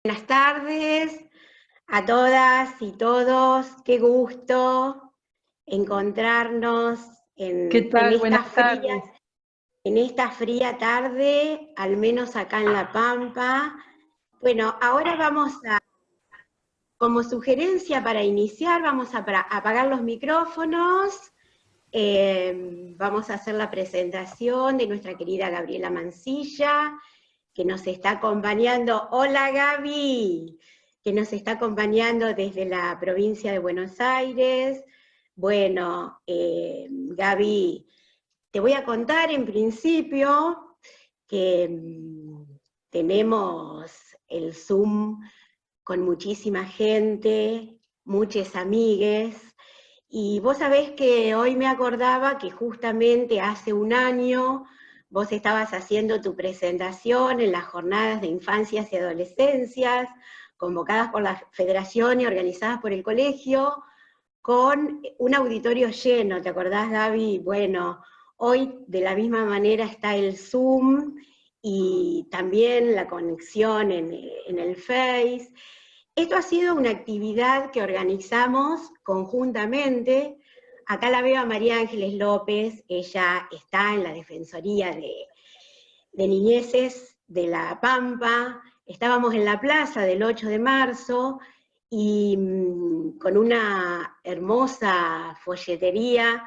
Buenas tardes a todas y todos, qué gusto encontrarnos ¿Qué en tal? Buenas tardes. esta fría tarde, al menos acá en La Pampa. Bueno, ahora como sugerencia para iniciar, vamos a apagar los micrófonos, vamos a hacer la presentación de nuestra querida Gabriela Mansilla, que nos está acompañando. Hola Gaby, que nos está acompañando desde la provincia de Buenos Aires. Bueno, Gaby, te voy a contar en principio que tenemos el Zoom con muchísima gente, muchas amigues, y vos sabés que hoy me acordaba que justamente hace un año vos estabas haciendo tu presentación en las jornadas de infancias y adolescencias, convocadas por la Federación y organizadas por el colegio, con un auditorio lleno, ¿te acordás, Gaby? Bueno, hoy de la misma manera está el Zoom y también la conexión en el Face. Esto ha sido una actividad que organizamos conjuntamente. Acá la veo a María Ángeles López, ella está en la Defensoría de Niñeces de La Pampa. Estábamos en la plaza del 8 de marzo y con una hermosa folletería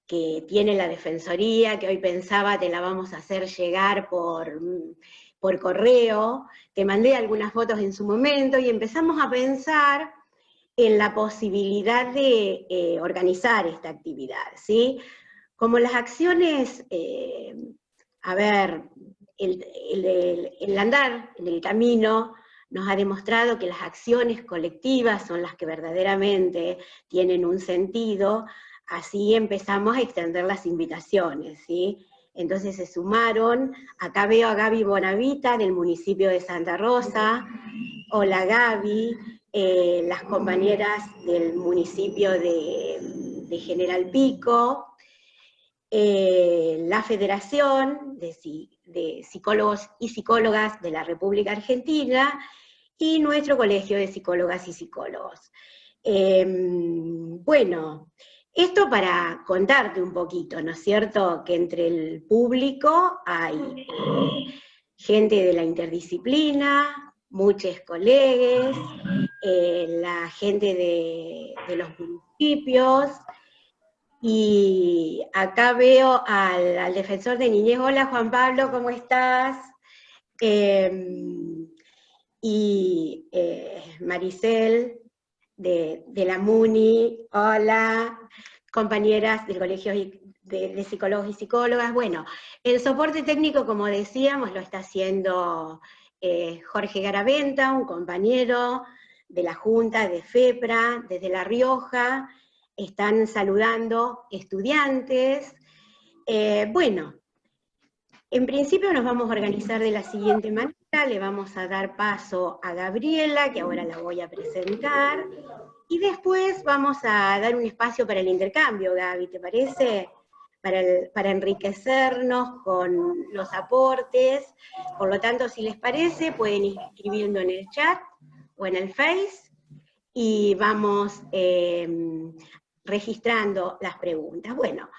que tiene la Defensoría, que hoy pensaba te la vamos a hacer llegar por correo. Te mandé algunas fotos en su momento y empezamos a pensar en la posibilidad de organizar esta actividad, ¿sí? Como las acciones, a ver, el andar en el camino nos ha demostrado que las acciones colectivas son las que verdaderamente tienen un sentido, así empezamos a extender las invitaciones, ¿sí? Entonces se sumaron, acá veo a Gaby Bonavita del municipio de Santa Rosa. Hola Gaby, las compañeras del municipio de General Pico, la Federación de Psicólogos y Psicólogas de la República Argentina y nuestro Colegio de Psicólogas y Psicólogos. Bueno, esto para contarte un poquito, ¿no es cierto?, que entre el público hay gente de la interdisciplina, muchos colegas, la gente de los municipios, y acá veo al defensor de niñez. Hola Juan Pablo, ¿cómo estás? Y Maricel de la MUNI, hola, compañeras del Colegio de Psicólogos y Psicólogas. Bueno, el soporte técnico, como decíamos, lo está haciendo Jorge Garaventa, un compañero de la Junta de FEPRA, desde La Rioja. Están saludando estudiantes. Bueno, en principio nos vamos a organizar de la siguiente manera. Le vamos a dar paso a Gabriela, que ahora la voy a presentar, y después vamos a dar un espacio para el intercambio, Gaby, ¿te parece? Para enriquecernos con los aportes. Por lo tanto, si les parece, pueden ir escribiendo en el chat o en el Face, y vamos registrando las preguntas. Bueno,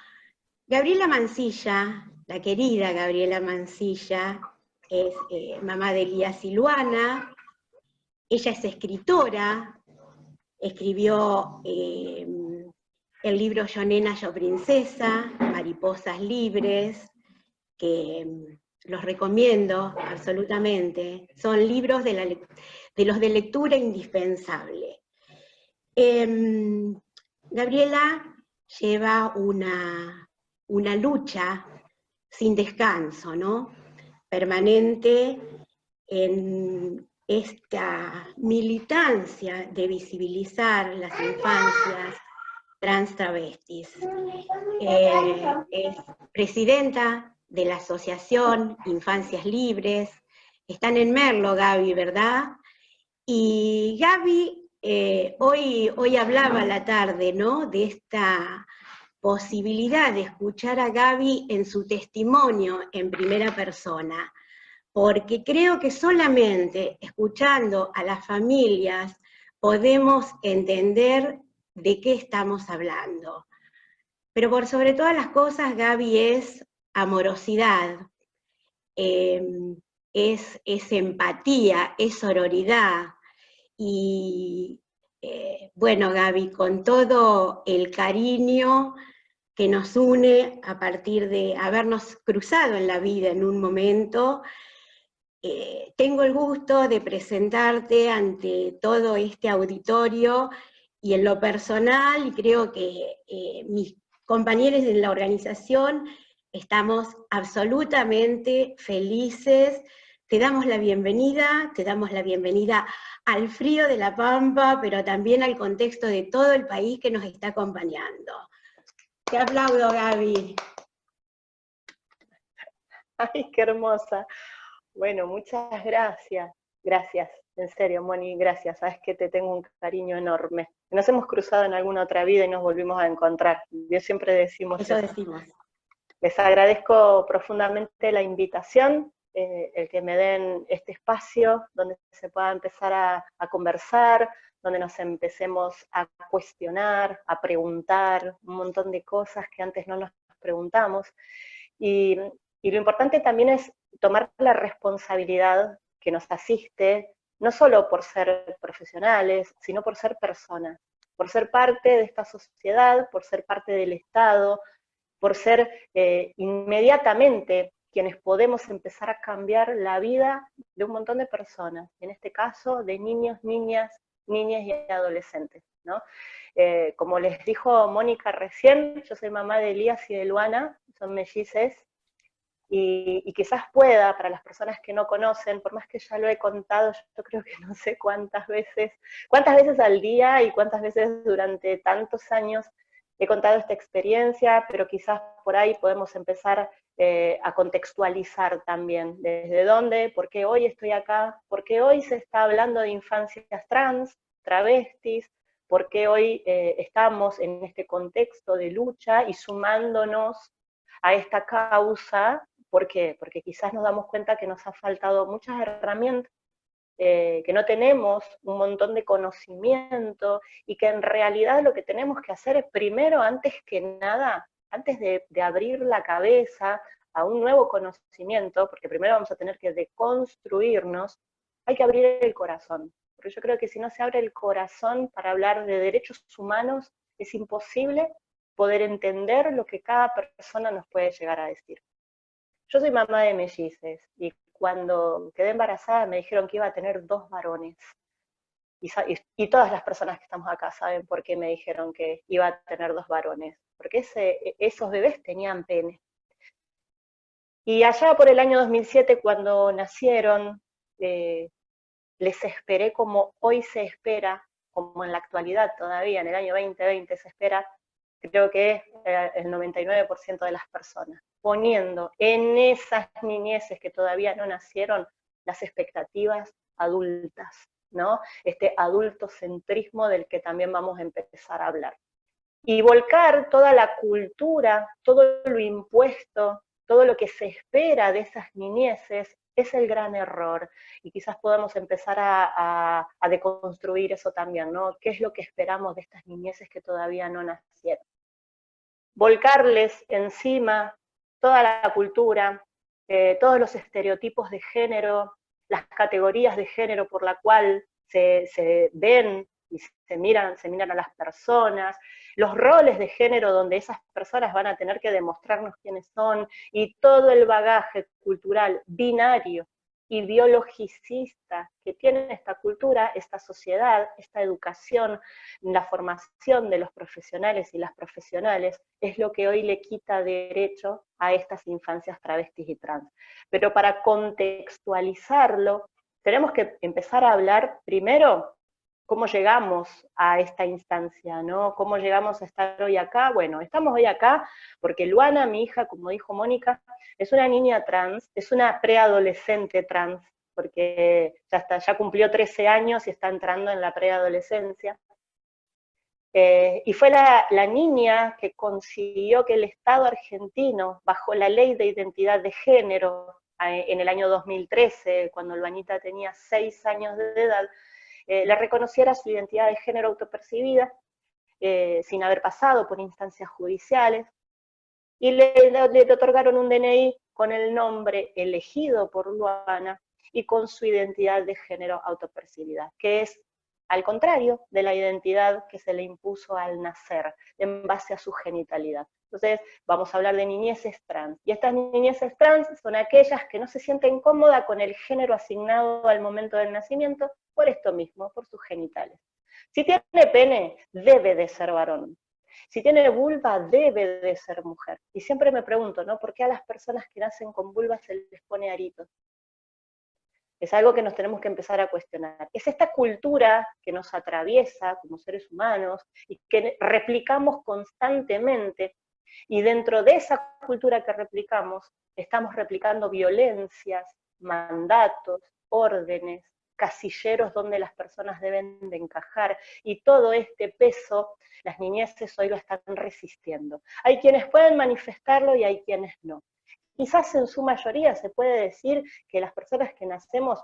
Gabriela Mansilla, la querida Gabriela Mansilla, es mamá de Elías y Luana. Ella es escritora, escribió el libro Yo Nena, Yo Princesa, Mariposas Libres, que los recomiendo absolutamente. Son libros de los de lectura indispensable. Gabriela lleva una lucha sin descanso, ¿no?, permanente en esta militancia de visibilizar las infancias trans travestis. Es presidenta de la Asociación Infancias Libres. Están en Merlo, Gaby, ¿verdad? Y Gaby, hoy hablaba a la tarde, ¿no?, de esta posibilidad de escuchar a Gaby en su testimonio en primera persona, porque creo que solamente escuchando a las familias podemos entender de qué estamos hablando. Pero por sobre todas las cosas, Gaby, es amorosidad, es empatía, es sororidad. Y bueno, Gaby, con todo el cariño que nos une a partir de habernos cruzado en la vida en un momento, tengo el gusto de presentarte ante todo este auditorio y en lo personal, y creo que mis compañeros en la organización estamos absolutamente felices. Te damos la bienvenida al frío de La Pampa, pero también al contexto de todo el país que nos está acompañando. Te aplaudo, Gaby. Ay, qué hermosa. Bueno, muchas gracias. Gracias, en serio, Moni, gracias. Sabes que te tengo un cariño enorme. Nos hemos cruzado en alguna otra vida y nos volvimos a encontrar. Yo siempre decimos Eso eso. decimos. Les agradezco profundamente la invitación, el que me den este espacio donde se pueda empezar a conversar, donde nos empecemos a cuestionar, a preguntar un montón de cosas que antes no nos preguntamos. Y lo importante también es tomar la responsabilidad que nos asiste, no solo por ser profesionales, sino por ser personas, por ser parte de esta sociedad, por ser parte del Estado, por ser inmediatamente quienes podemos empezar a cambiar la vida de un montón de personas, en este caso de niños, niñas y adolescentes, ¿no? Como les dijo Mónica recién, yo soy mamá de Elías y de Luana, son mellices, y quizás pueda, para las personas que no conocen, por más que ya lo he contado, yo creo que no sé cuántas veces al día y cuántas veces durante tantos años he contado esta experiencia, pero quizás por ahí podemos empezar a contextualizar también desde dónde, por qué hoy estoy acá, por qué hoy se está hablando de infancias trans, travestis, por qué hoy estamos en este contexto de lucha y sumándonos a esta causa. ¿Por qué? Porque quizás nos damos cuenta que nos ha faltado muchas herramientas, que no tenemos un montón de conocimiento y que en realidad lo que tenemos que hacer es primero, antes que nada, antes de abrir la cabeza a un nuevo conocimiento, porque primero vamos a tener que deconstruirnos, hay que abrir el corazón. Porque yo creo que si no se abre el corazón para hablar de derechos humanos, es imposible poder entender lo que cada persona nos puede llegar a decir. Yo soy mamá de mellices y cuando quedé embarazada me dijeron que iba a tener 2 varones. Y todas las personas que estamos acá saben por qué me dijeron que iba a tener 2 varones. Porque esos bebés tenían pene. Y allá por el año 2007, cuando nacieron, les esperé como hoy se espera, como en la actualidad todavía, en el año 2020 se espera, creo que el 99% de las personas, poniendo en esas niñeces que todavía no nacieron las expectativas adultas, ¿no? Este adultocentrismo del que también vamos a empezar a hablar. Y volcar toda la cultura, todo lo impuesto, todo lo que se espera de esas niñeces, es el gran error. Y quizás podamos empezar a deconstruir eso también, ¿no? ¿Qué es lo que esperamos de estas niñeces que todavía no nacieron? Volcarles encima toda la cultura, todos los estereotipos de género, las categorías de género por la cual se ven y se miran a las personas, los roles de género donde esas personas van a tener que demostrarnos quiénes son, y todo el bagaje cultural binario y biologicista que tiene esta cultura, esta sociedad, esta educación, la formación de los profesionales y las profesionales, es lo que hoy le quita derecho a estas infancias travestis y trans. Pero para contextualizarlo, tenemos que empezar a hablar primero cómo llegamos a esta instancia, ¿no? ¿Cómo llegamos a estar hoy acá? Bueno, estamos hoy acá porque Luana, mi hija, como dijo Mónica, es una niña trans, es una preadolescente trans, porque ya cumplió 13 años y está entrando en la preadolescencia. Y fue la niña que consiguió que el Estado argentino, bajo la ley de identidad de género, en el año 2013, cuando Luanita tenía 6 años de edad, le reconociera su identidad de género autopercibida, sin haber pasado por instancias judiciales, y le otorgaron un DNI con el nombre elegido por Luana y con su identidad de género autopercibida, que es al contrario de la identidad que se le impuso al nacer, en base a su genitalidad. Entonces, vamos a hablar de niñeces trans. Y estas niñeces trans son aquellas que no se sienten cómodas con el género asignado al momento del nacimiento, por esto mismo, por sus genitales. Si tiene pene, debe de ser varón. Si tiene vulva, debe de ser mujer. Y siempre me pregunto, ¿no? ¿Por qué a las personas que nacen con vulva se les pone aritos? Es algo que nos tenemos que empezar a cuestionar. Es esta cultura que nos atraviesa como seres humanos y que replicamos constantemente, y dentro de esa cultura que replicamos, estamos replicando violencias, mandatos, órdenes, casilleros donde las personas deben de encajar, y todo este peso las niñeces hoy lo están resistiendo. Hay quienes pueden manifestarlo y hay quienes no. Quizás en su mayoría se puede decir que las personas que nacemos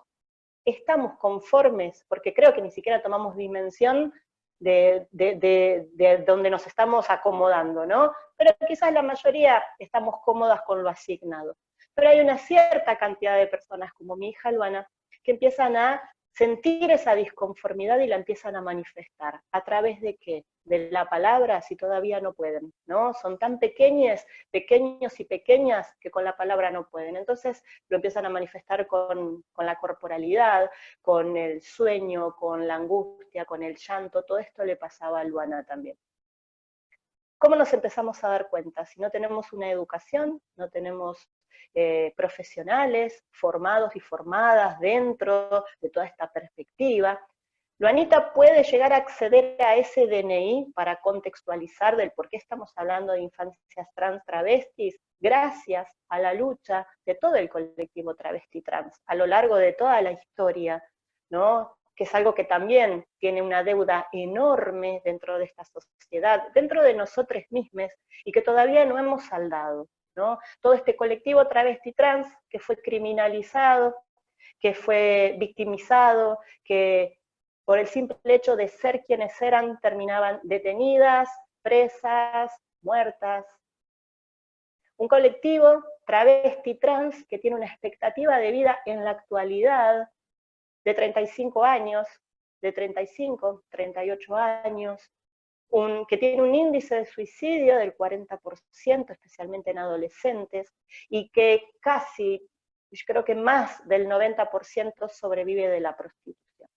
estamos conformes, porque creo que ni siquiera tomamos dimensión de donde nos estamos acomodando, ¿no? Pero quizás la mayoría estamos cómodas con lo asignado. Pero hay una cierta cantidad de personas, como mi hija Luana, que empiezan a sentir esa disconformidad y la empiezan a manifestar. ¿A través de qué? De la palabra, si todavía no pueden, ¿no? Son tan pequeños y pequeñas, que con la palabra no pueden. Entonces lo empiezan a manifestar con la corporalidad, con el sueño, con la angustia, con el llanto. Todo esto le pasaba a Luana también. ¿Cómo nos empezamos a dar cuenta? Si no tenemos una educación, no tenemos profesionales formados y formadas dentro de toda esta perspectiva, Luanita puede llegar a acceder a ese DNI para contextualizar del por qué estamos hablando de infancias trans travestis, gracias a la lucha de todo el colectivo travesti trans, a lo largo de toda la historia, ¿no? Que es algo que también tiene una deuda enorme dentro de esta sociedad, dentro de nosotros mismos, y que todavía no hemos saldado, ¿no? Todo este colectivo travesti trans que fue criminalizado, que fue victimizado, que por el simple hecho de ser quienes eran terminaban detenidas, presas, muertas. Un colectivo travesti trans que tiene una expectativa de vida en la actualidad de 35 años, de 35, 38 años, que tiene un índice de suicidio del 40%, especialmente en adolescentes, y que casi, yo creo que más del 90% sobrevive de la prostitución,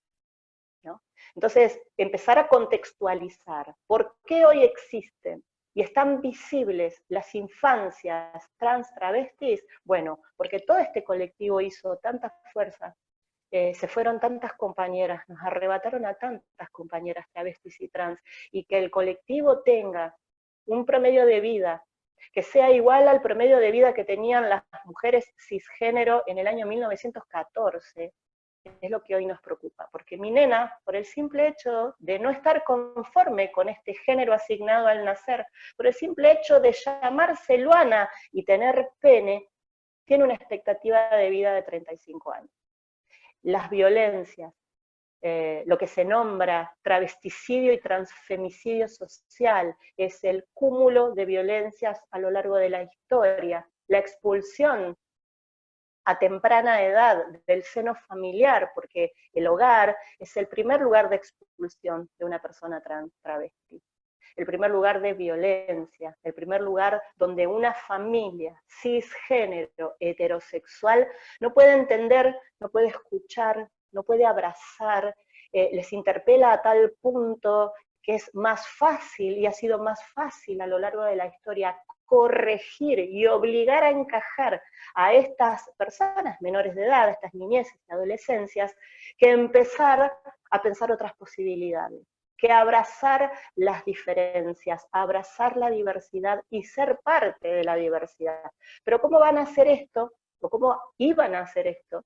¿no? Entonces, empezar a contextualizar por qué hoy existen y están visibles las infancias trans travestis. Bueno, porque todo este colectivo hizo tanta fuerza, se fueron tantas compañeras, nos arrebataron a tantas compañeras travestis y trans, y que el colectivo tenga un promedio de vida que sea igual al promedio de vida que tenían las mujeres cisgénero en el año 1914, es lo que hoy nos preocupa, porque mi nena, por el simple hecho de no estar conforme con este género asignado al nacer, por el simple hecho de llamarse Luana y tener pene, tiene una expectativa de vida de 35 años. Las violencias, lo que se nombra travesticidio y transfemicidio social, es el cúmulo de violencias a lo largo de la historia, la expulsión a temprana edad del seno familiar, porque el hogar es el primer lugar de expulsión de una persona trans travesti, el primer lugar de violencia, el primer lugar donde una familia cisgénero, heterosexual, no puede entender, no puede escuchar, no puede abrazar, les interpela a tal punto que es más fácil, y ha sido más fácil a lo largo de la historia, corregir y obligar a encajar a estas personas menores de edad, a estas niñeces y adolescencias, que empezar a pensar otras posibilidades, que abrazar las diferencias, abrazar la diversidad y ser parte de la diversidad. Pero ¿cómo van a hacer esto? ¿O cómo iban a hacer esto?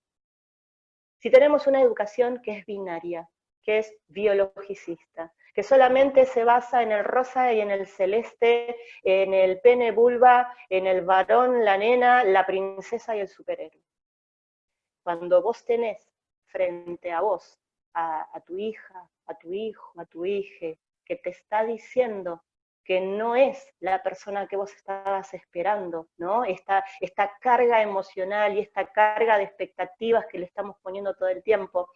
Si tenemos una educación que es binaria, que es biologicista, que solamente se basa en el rosa y en el celeste, en el pene vulva, en el varón, la nena, la princesa y el superhéroe. cuando vos tenés frente a vos a tu hija, a tu hijo, a tu hija, que te está diciendo que no es la persona que vos estabas esperando, ¿no? Esta carga emocional y esta carga de expectativas que le estamos poniendo todo el tiempo.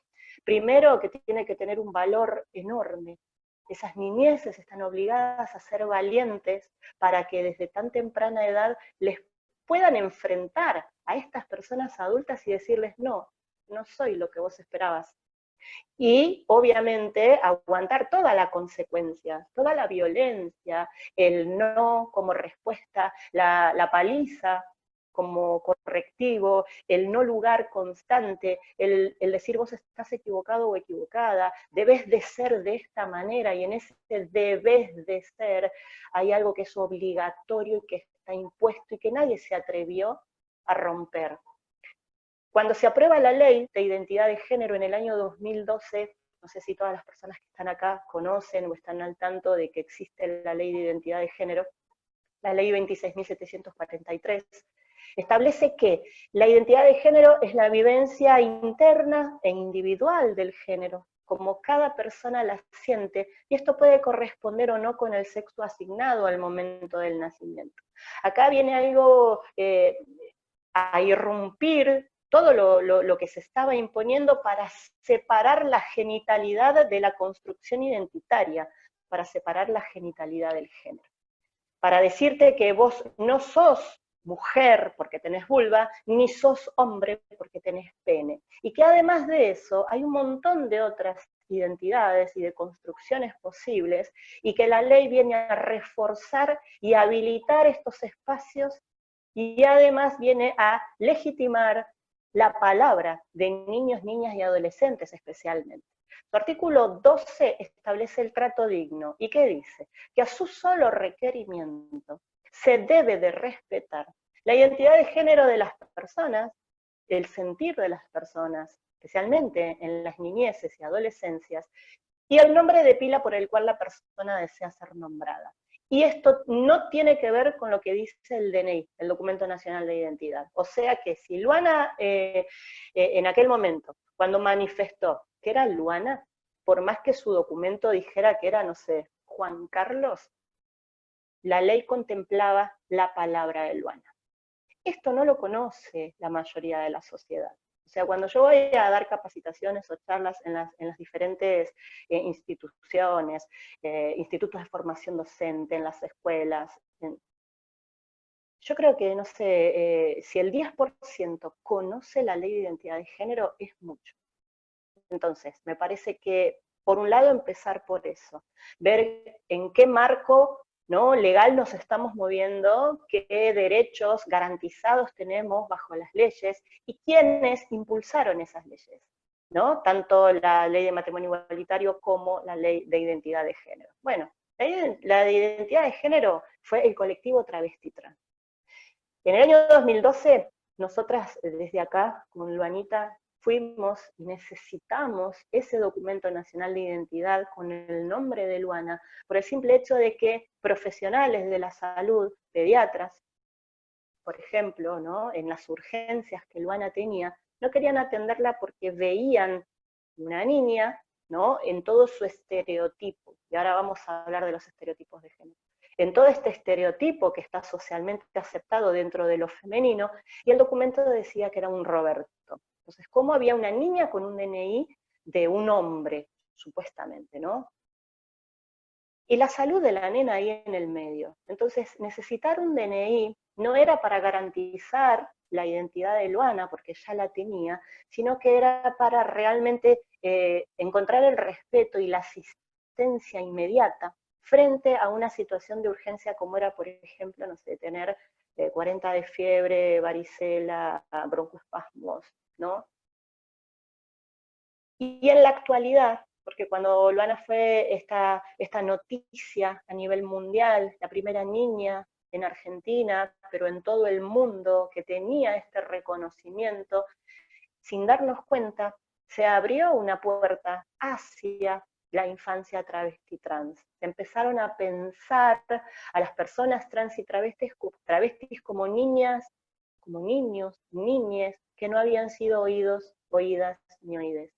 Primero, que tiene que tener un valor enorme. Esas niñeces están obligadas a ser valientes para que desde tan temprana edad les puedan enfrentar a estas personas adultas y decirles, no, no soy lo que vos esperabas. Y obviamente aguantar toda la consecuencia, toda la violencia, el no como respuesta, la paliza como correctivo, el no lugar constante, el decir vos estás equivocado o equivocada, debes de ser de esta manera, y en ese debes de ser hay algo que es obligatorio y que está impuesto y que nadie se atrevió a romper. Cuando se aprueba la ley de identidad de género en el año 2012, no sé si todas las personas que están acá conocen o están al tanto de que existe la ley de identidad de género, la ley 26.743, establece que la identidad de género es la vivencia interna e individual del género, como cada persona la siente, y esto puede corresponder o no con el sexo asignado al momento del nacimiento. Acá viene algo a irrumpir todo lo que se estaba imponiendo para separar la genitalidad de la construcción identitaria, para separar la genitalidad del género. Para decirte que vos no sos mujer porque tenés vulva, ni sos hombre porque tenés pene. Y que además de eso hay un montón de otras identidades y de construcciones posibles, y que la ley viene a reforzar y habilitar estos espacios, y además viene a legitimar la palabra de niños, niñas y adolescentes especialmente. Su artículo 12 establece el trato digno. ¿Y qué dice? Que a su solo requerimiento se debe de respetar la identidad de género de las personas, el sentir de las personas, especialmente en las niñeces y adolescencias, y el nombre de pila por el cual la persona desea ser nombrada. Y esto no tiene que ver con lo que dice el DNI, el Documento Nacional de Identidad. O sea que si Luana, en aquel momento, cuando manifestó que era Luana, por más que su documento dijera que era, no sé, Juan Carlos, la ley contemplaba la palabra de Luana. Esto no lo conoce la mayoría de la sociedad. O sea, cuando yo voy a dar capacitaciones o charlas en las diferentes instituciones, institutos de formación docente, en las escuelas, yo creo que, no sé, si el 10% conoce la ley de identidad de género, es mucho. Entonces, me parece que, por un lado, empezar por eso, ver en qué marco, ¿no?, legal nos estamos moviendo, qué derechos garantizados tenemos bajo las leyes y quiénes impulsaron esas leyes, ¿no? Tanto la ley de matrimonio igualitario como la ley de identidad de género. Bueno, la de identidad de género fue el colectivo Travesti Trans. En el año 2012, nosotras desde acá, con Luanita, fuimos y necesitamos ese documento nacional de identidad con el nombre de Luana, por el simple hecho de que profesionales de la salud, pediatras, por ejemplo, ¿no?, en las urgencias que Luana tenía, no querían atenderla porque veían una niña, ¿no?, en todo su estereotipo. Y ahora vamos a hablar de los estereotipos de género. En todo este estereotipo que está socialmente aceptado dentro de lo femenino, y el documento decía que era un Roberto. Entonces, ¿cómo había una niña con un DNI de un hombre, supuestamente, ¿no? Y la salud de la nena ahí en el medio. Entonces, necesitar un DNI no era para garantizar la identidad de Luana, porque ya la tenía, sino que era para realmente encontrar el respeto y la asistencia inmediata frente a una situación de urgencia como era, por ejemplo, no sé, tener 40 de fiebre, varicela, broncoespasmos, ¿no? Y en la actualidad, porque cuando Luana fue esta noticia a nivel mundial, la primera niña en Argentina, pero en todo el mundo que tenía este reconocimiento, sin darnos cuenta, se abrió una puerta hacia la infancia travesti trans. Se empezaron a pensar a las personas trans y travestis como niñas como niños, niñes, que no habían sido oídos, oídas ni oídes.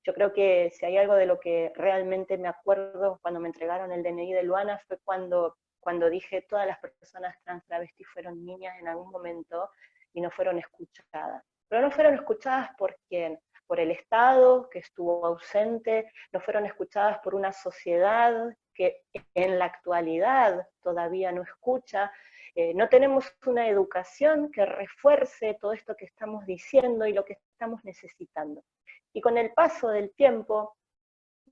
Yo creo que si hay algo de lo que realmente me acuerdo cuando me entregaron el DNI de Luana fue cuando dije todas las personas trans travestis fueron niñas en algún momento y no fueron escuchadas. Pero no fueron escuchadas por quién, por el Estado que estuvo ausente, no fueron escuchadas por una sociedad que en la actualidad todavía no escucha. No tenemos una educación que refuerce todo esto que estamos diciendo y lo que estamos necesitando. Y con el paso del tiempo,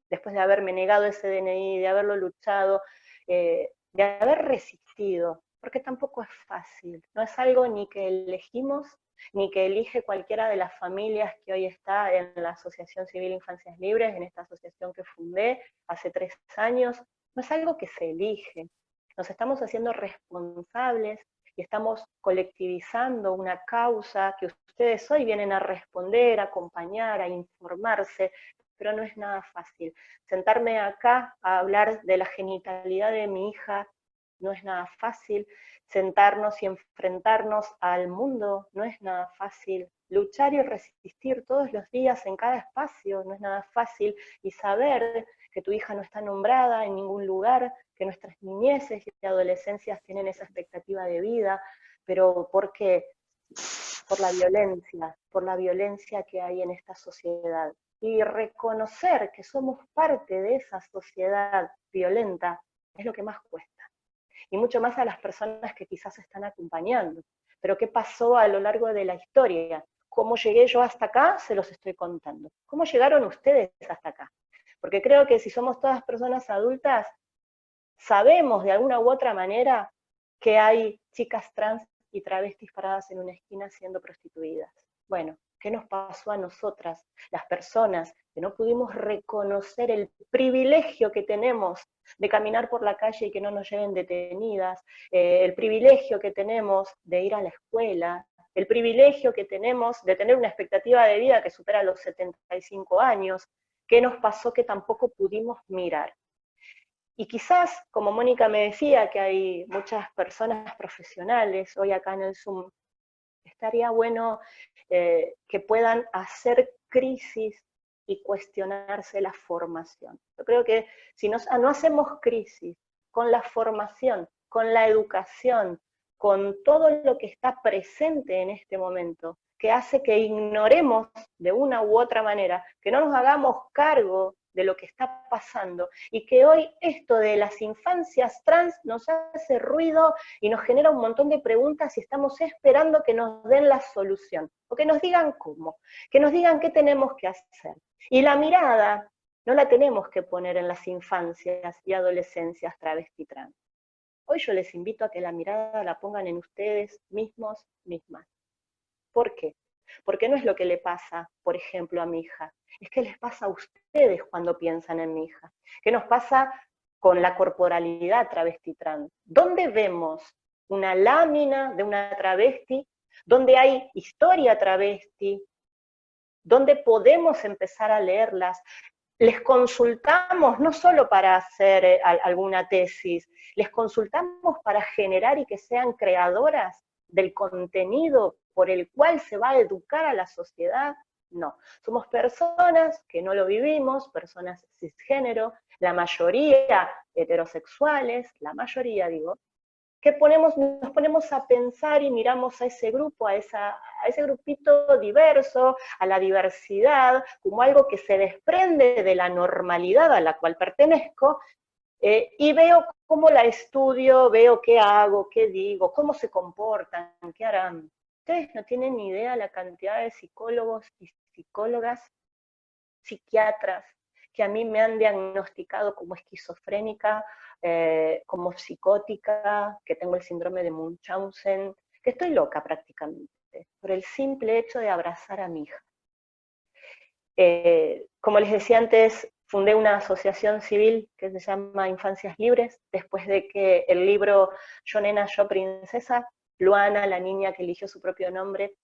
después de haberme negado ese DNI, de haberlo luchado, de haber resistido, porque tampoco es fácil, no es algo ni que elegimos, ni que elige cualquiera de las familias que hoy está en la Asociación Civil Infancias Libres, en esta asociación que fundé hace 3 años, no es algo que se elige, nos estamos haciendo responsables y estamos colectivizando una causa que ustedes hoy vienen a responder, a acompañar, a informarse, pero no es nada fácil. Sentarme acá a hablar de la genitalidad de mi hija no es nada fácil, sentarnos y enfrentarnos al mundo no es nada fácil, luchar y resistir todos los días en cada espacio no es nada fácil, y saber que tu hija no está nombrada en ningún lugar, que nuestras niñeces y adolescencias tienen esa expectativa de vida, pero ¿por qué? Por la violencia que hay en esta sociedad. Y reconocer que somos parte de esa sociedad violenta es lo que más cuesta. Y mucho más a las personas que quizás están acompañando. Pero ¿qué pasó a lo largo de la historia? ¿Cómo llegué yo hasta acá? Se los estoy contando. ¿Cómo llegaron ustedes hasta acá? Porque creo que si somos todas personas adultas, sabemos de alguna u otra manera que hay chicas trans y travestis paradas en una esquina siendo prostituidas. Bueno, ¿qué nos pasó a nosotras, las personas que no pudimos reconocer el privilegio que tenemos de caminar por la calle y que no nos lleven detenidas, el privilegio que tenemos de ir a la escuela, el privilegio que tenemos de tener una expectativa de vida que supera los 75 años? ¿Qué nos pasó que tampoco pudimos mirar? Y quizás, como Mónica me decía, que hay muchas personas profesionales hoy acá en el Zoom, estaría bueno que puedan hacer crisis y cuestionarse la formación. Yo creo que si no hacemos crisis con la formación, con la educación, con todo lo que está presente en este momento, que hace que ignoremos de una u otra manera, que no nos hagamos cargo de lo que está pasando, y que hoy esto de las infancias trans nos hace ruido y nos genera un montón de preguntas y estamos esperando que nos den la solución, o que nos digan cómo, que nos digan qué tenemos que hacer. Y la mirada no la tenemos que poner en las infancias y adolescencias travesti trans. Hoy yo les invito a que la mirada la pongan en ustedes mismos, mismas. ¿Por qué? Porque no es lo que le pasa, por ejemplo, a mi hija, es que les pasa a ustedes cuando piensan en mi hija. ¿Qué nos pasa con la corporalidad travesti trans? ¿Dónde vemos una lámina de una travesti? ¿Dónde hay historia travesti? ¿Dónde podemos empezar a leerlas? Les consultamos no solo para hacer alguna tesis, les consultamos para generar y que sean creadoras del contenido por el cual se va a educar a la sociedad. No, somos personas que no lo vivimos, personas cisgénero, la mayoría heterosexuales, la mayoría digo, que nos ponemos a pensar y miramos a ese grupo, a ese grupito diverso, a la diversidad, como algo que se desprende de la normalidad a la cual pertenezco, y veo cómo la estudio, veo qué hago, qué digo, cómo se comportan, qué harán. Ustedes no tienen ni idea la cantidad de psicólogos y psicólogas, psiquiatras, que a mí me han diagnosticado como esquizofrénica, como psicótica, que tengo el síndrome de Munchausen, que estoy loca prácticamente, por el simple hecho de abrazar a mi hija. Como les decía antes, fundé una asociación civil que se llama Infancias Libres, después de que el libro Yo Nena, Yo Princesa, Luana, la niña que eligió su propio nombre,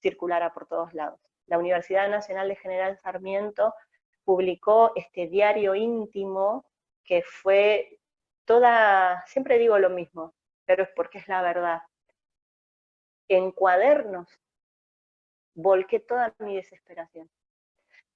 circulara por todos lados. La Universidad Nacional de General Sarmiento publicó este diario íntimo que fue siempre digo lo mismo, pero es porque es la verdad. en cuadernos, volqué toda mi desesperación.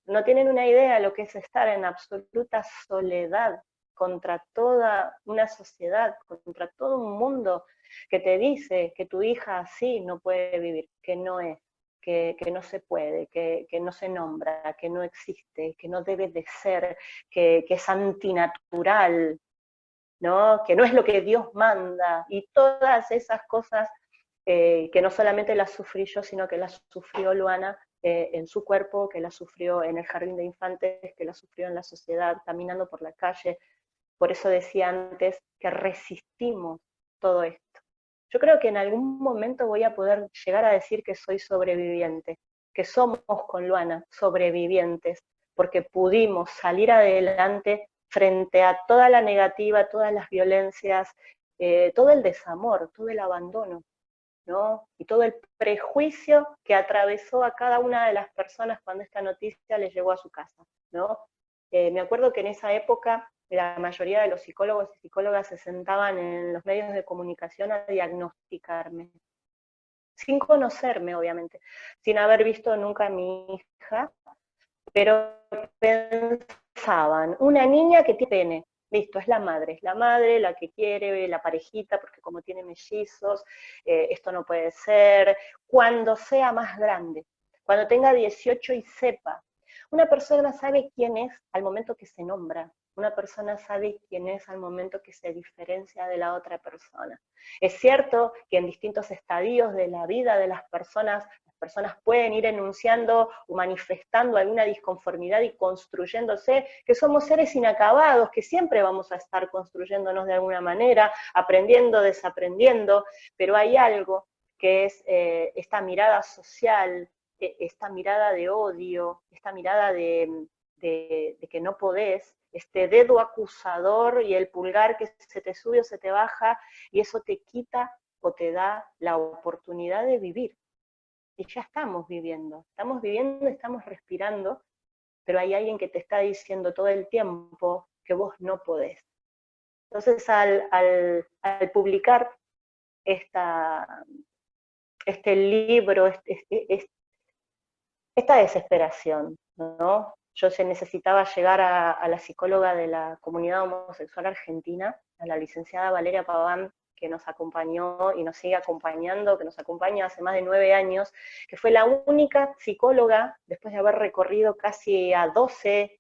No tienen una idea de lo que es estar en absoluta soledad contra toda una sociedad, contra todo un mundo que te dice que tu hija así no puede vivir, que no es, que no se puede, que no se nombra, que no existe, que no debe de ser, que es antinatural, ¿no? Que no es lo que Dios manda, y todas esas cosas que no solamente las sufrí yo, sino que las sufrió Luana en su cuerpo, que las sufrió en el jardín de infantes, que las sufrió en la sociedad, caminando por la calle. Por eso decía antes que resistimos todo esto. Yo creo que en algún momento voy a poder llegar a decir que soy sobreviviente, que somos con Luana sobrevivientes, porque pudimos salir adelante frente a toda la negativa, todas las violencias, todo el desamor, todo el abandono, ¿no? Y todo el prejuicio que atravesó a cada una de las personas cuando esta noticia les llegó a su casa, ¿no? Me acuerdo que en esa época la mayoría de los psicólogos y psicólogas se sentaban en los medios de comunicación a diagnosticarme, sin conocerme, obviamente, sin haber visto nunca a mi hija, pero pensaban, una niña que tiene pene, listo, es la madre la que quiere, la parejita, porque como tiene mellizos, esto no puede ser, cuando sea más grande, cuando tenga 18 y sepa. Una persona sabe quién es al momento que se nombra, una persona sabe quién es al momento que se diferencia de la otra persona. Es cierto que en distintos estadios de la vida de las personas pueden ir enunciando o manifestando alguna disconformidad y construyéndose, que somos seres inacabados, que siempre vamos a estar construyéndonos de alguna manera, aprendiendo, desaprendiendo, pero hay algo que es esta mirada social, esta mirada de odio, esta mirada de que no podés, este dedo acusador y el pulgar que se te sube o se te baja, y eso te quita o te da la oportunidad de vivir. Y ya estamos viviendo, estamos respirando, pero hay alguien que te está diciendo todo el tiempo que vos no podés. Entonces, al publicar este libro, esta desesperación, ¿no? Yo necesitaba llegar a la psicóloga de la comunidad homosexual argentina, a la licenciada Valeria Paván, que nos acompañó y nos sigue acompañando, que nos acompaña hace más de 9 años, que fue la única psicóloga, después de haber recorrido casi a 12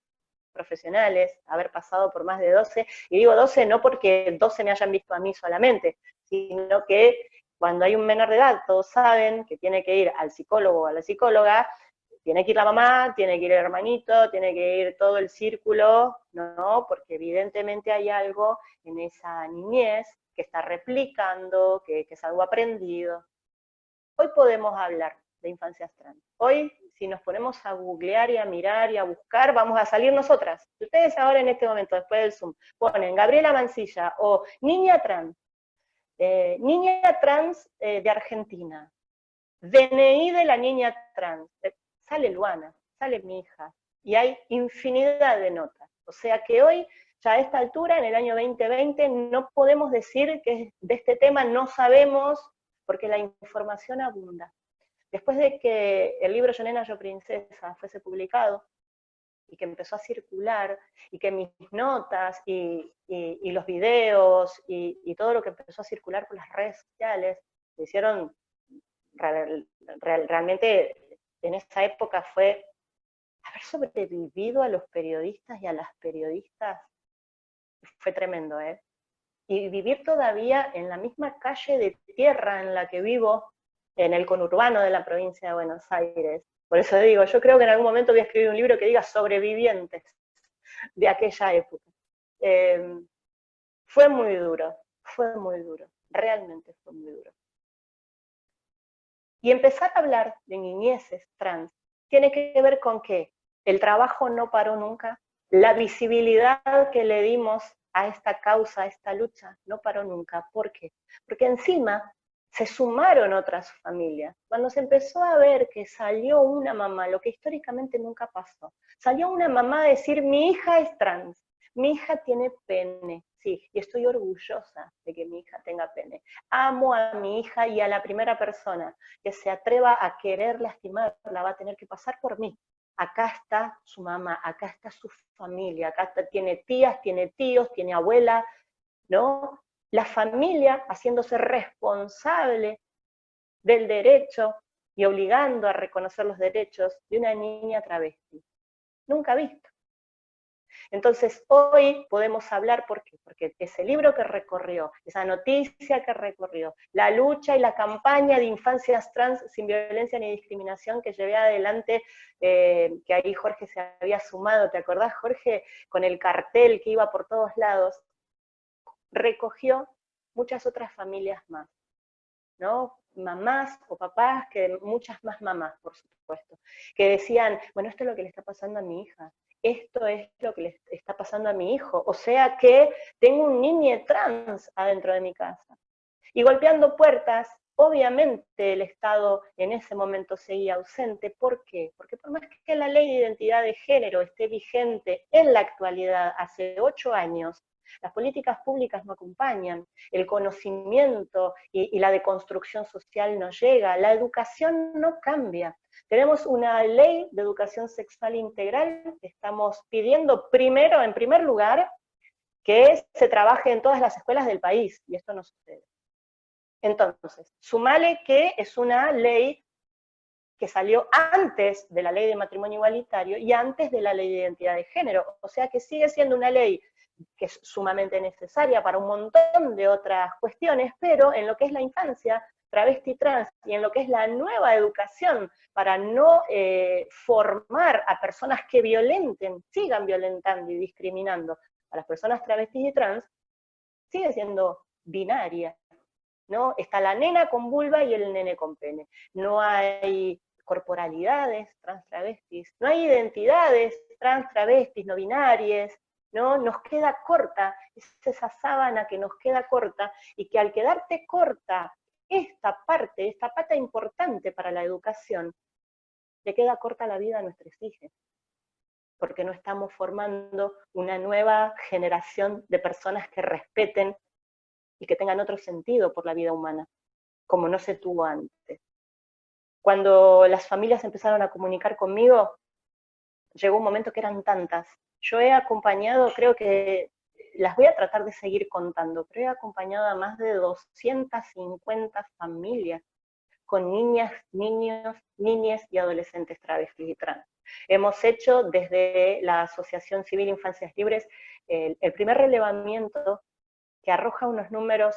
profesionales, haber pasado por más de 12, y digo 12 no porque 12 me hayan visto a mí solamente, sino que cuando hay un menor de edad, todos saben que tiene que ir al psicólogo o a la psicóloga, tiene que ir la mamá, tiene que ir el hermanito, tiene que ir todo el círculo, ¿no? Porque evidentemente hay algo en esa niñez que está replicando, que es algo aprendido. Hoy podemos hablar de infancias trans. Hoy, si nos ponemos a googlear y a mirar y a buscar, vamos a salir nosotras. Si ustedes ahora en este momento, después del Zoom, ponen Gabriela Mancilla o niña trans de Argentina, DNI de la niña trans, sale Luana, sale mi hija, y hay infinidad de notas. O sea que hoy, ya a esta altura, en el año 2020, no podemos decir que de este tema no sabemos, porque la información abunda. Después de que el libro Yo Nena, Yo Princesa fuese publicado, y que empezó a circular, y que mis notas, y los videos, y todo lo que empezó a circular por las redes sociales, me hicieron realmente en esa época fue haber sobrevivido a los periodistas y a las periodistas, fue tremendo, ¿eh? Y vivir todavía en la misma calle de tierra en la que vivo, en el conurbano de la provincia de Buenos Aires. Por eso digo, yo creo que en algún momento voy a escribir un libro que diga sobrevivientes de aquella época. Fue muy duro, realmente fue muy duro. Y empezar a hablar de niñeces trans tiene que ver con que el trabajo no paró nunca, la visibilidad que le dimos a esta causa, a esta lucha, no paró nunca. ¿Por qué? Porque encima se sumaron otras familias. Cuando se empezó a ver que salió una mamá, lo que históricamente nunca pasó, salió una mamá a decir, mi hija es trans, mi hija tiene pene, sí, y estoy orgullosa de que mi hija tenga pene. Amo a mi hija y a la primera persona que se atreva a querer lastimarla va a tener que pasar por mí. Acá está su mamá, acá está su familia, acá está, tiene tías, tiene tíos, tiene abuela, ¿no? La familia haciéndose responsable del derecho y obligando a reconocer los derechos de una niña travesti. Nunca visto. Entonces, hoy podemos hablar, ¿por qué? Porque ese libro que recorrió, esa noticia que recorrió, la lucha y la campaña de infancias trans sin violencia ni discriminación que llevé adelante, que ahí Jorge se había sumado, ¿te acordás, Jorge? Con el cartel que iba por todos lados, recogió muchas otras familias más, ¿no? Mamás o papás, que muchas más mamás, por supuesto, que decían, bueno, esto es lo que le está pasando a mi hija, esto es lo que le está pasando a mi hijo, o sea que tengo un niño trans adentro de mi casa. Y golpeando puertas, obviamente el Estado en ese momento seguía ausente. ¿Por qué? Porque por más que la ley de identidad de género esté vigente en la actualidad, hace 8 años, las políticas públicas no acompañan, el conocimiento y la deconstrucción social no llega, la educación no cambia. Tenemos una ley de educación sexual integral que estamos pidiendo primero, en primer lugar, que se trabaje en todas las escuelas del país, y esto no sucede. Entonces, sumale que es una ley que salió antes de la ley de matrimonio igualitario y antes de la ley de identidad de género, o sea que sigue siendo una ley que es sumamente necesaria para un montón de otras cuestiones, pero en lo que es la infancia, travesti trans, y en lo que es la nueva educación para no formar a personas que violenten, sigan violentando y discriminando a las personas travestis y trans, sigue siendo binaria, ¿no? Está la nena con vulva y el nene con pene. No hay corporalidades trans travestis, no hay identidades trans travestis, no binarias, ¿no? Nos queda corta, es esa sábana que nos queda corta, y que al quedarte corta esta parte, esta pata importante para la educación, le queda corta la vida a nuestros hijos, porque no estamos formando una nueva generación de personas que respeten y que tengan otro sentido por la vida humana, como no se tuvo antes. Cuando las familias empezaron a comunicar conmigo, llegó un momento que eran tantas. Yo he acompañado, creo que las voy a tratar de seguir contando, pero he acompañado a más de 250 familias con niñas, niños, niñas y adolescentes travestis y trans. Hemos hecho desde la Asociación Civil Infancias Libres el primer relevamiento que arroja unos números,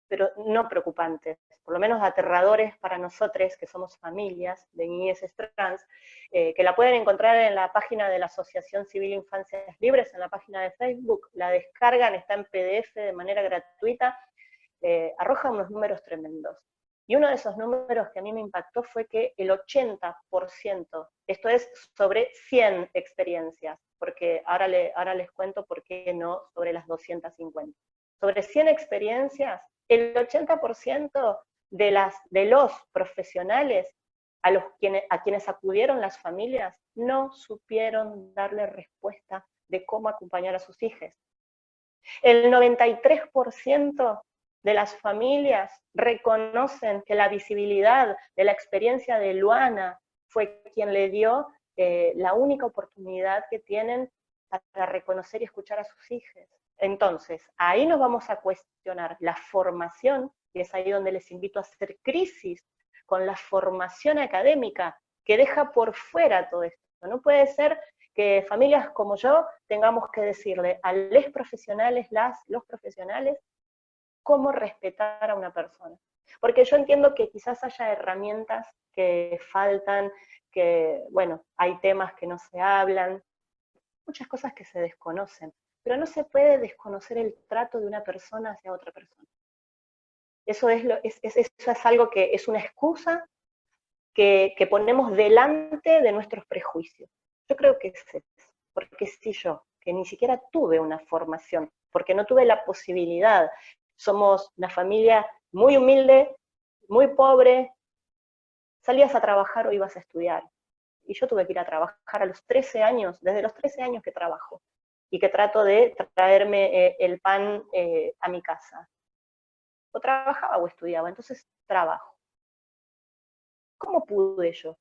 pero no preocupantes, por lo menos aterradores para nosotros que somos familias de niñeces trans, que la pueden encontrar en la página de la Asociación Civil Infancias Libres, en la página de Facebook, la descargan, está en PDF de manera gratuita, arroja unos números tremendos. Y uno de esos números que a mí me impactó fue que el 80%, esto es sobre 100 experiencias, porque ahora les cuento por qué no sobre las 250. Sobre 100 experiencias, el 80% de los profesionales a quienes acudieron las familias no supieron darle respuesta de cómo acompañar a sus hijos. El 93% de las familias reconocen que la visibilidad de la experiencia de Luana fue quien le dio la única oportunidad que tienen para reconocer y escuchar a sus hijos. Entonces, ahí nos vamos a cuestionar la formación, y es ahí donde les invito a hacer crisis con la formación académica, que deja por fuera todo esto. No puede ser que familias como yo tengamos que decirle a los profesionales, los profesionales, cómo respetar a una persona. Porque yo entiendo que quizás haya herramientas que faltan, que, bueno, hay temas que no se hablan, muchas cosas que se desconocen, pero no se puede desconocer el trato de una persona hacia otra persona. Eso es algo que es una excusa que ponemos delante de nuestros prejuicios. Yo creo que es eso, porque si yo, que ni siquiera tuve una formación, porque no tuve la posibilidad, somos una familia muy humilde, muy pobre, salías a trabajar o ibas a estudiar. Y yo tuve que ir a trabajar a los 13 años, desde los 13 años que trabajo. y que trato de traerme el pan a mi casa. O trabajaba o estudiaba, entonces trabajo. ¿Cómo pude yo?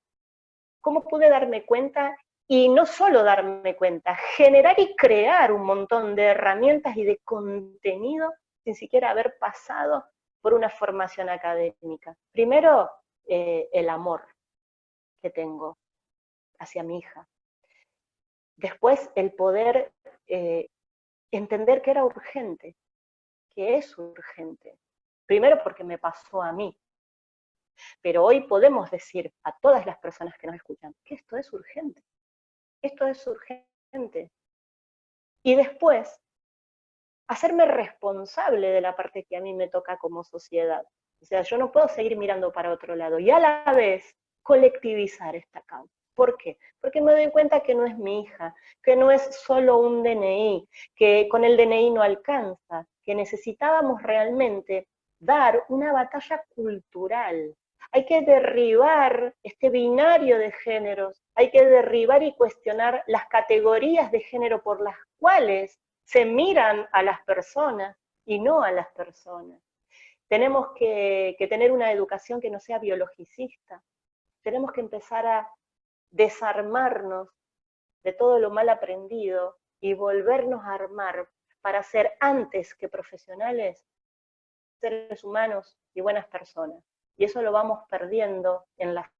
¿Cómo pude darme cuenta? Y no solo darme cuenta, generar y crear un montón de herramientas y de contenido sin siquiera haber pasado por una formación académica. Primero, el amor que tengo hacia mi hija. Después, el poder entender que era urgente, que es urgente. Primero porque me pasó a mí, pero hoy podemos decir a todas las personas que nos escuchan que esto es urgente. Esto es urgente. Y después, hacerme responsable de la parte que a mí me toca como sociedad. O sea, yo no puedo seguir mirando para otro lado. Y a la vez, colectivizar esta causa. ¿Por qué? Porque me doy cuenta que no es mi hija, que no es solo un DNI, que con el DNI no alcanza, que necesitábamos realmente dar una batalla cultural. Hay que derribar este binario de géneros, hay que derribar y cuestionar las categorías de género por las cuales se miran a las personas y no a las personas. Tenemos que tener una educación que no sea biologicista. Tenemos que empezar a desarmarnos de todo lo mal aprendido y volvernos a armar para ser, antes que profesionales, seres humanos y buenas personas. Y eso lo vamos perdiendo en la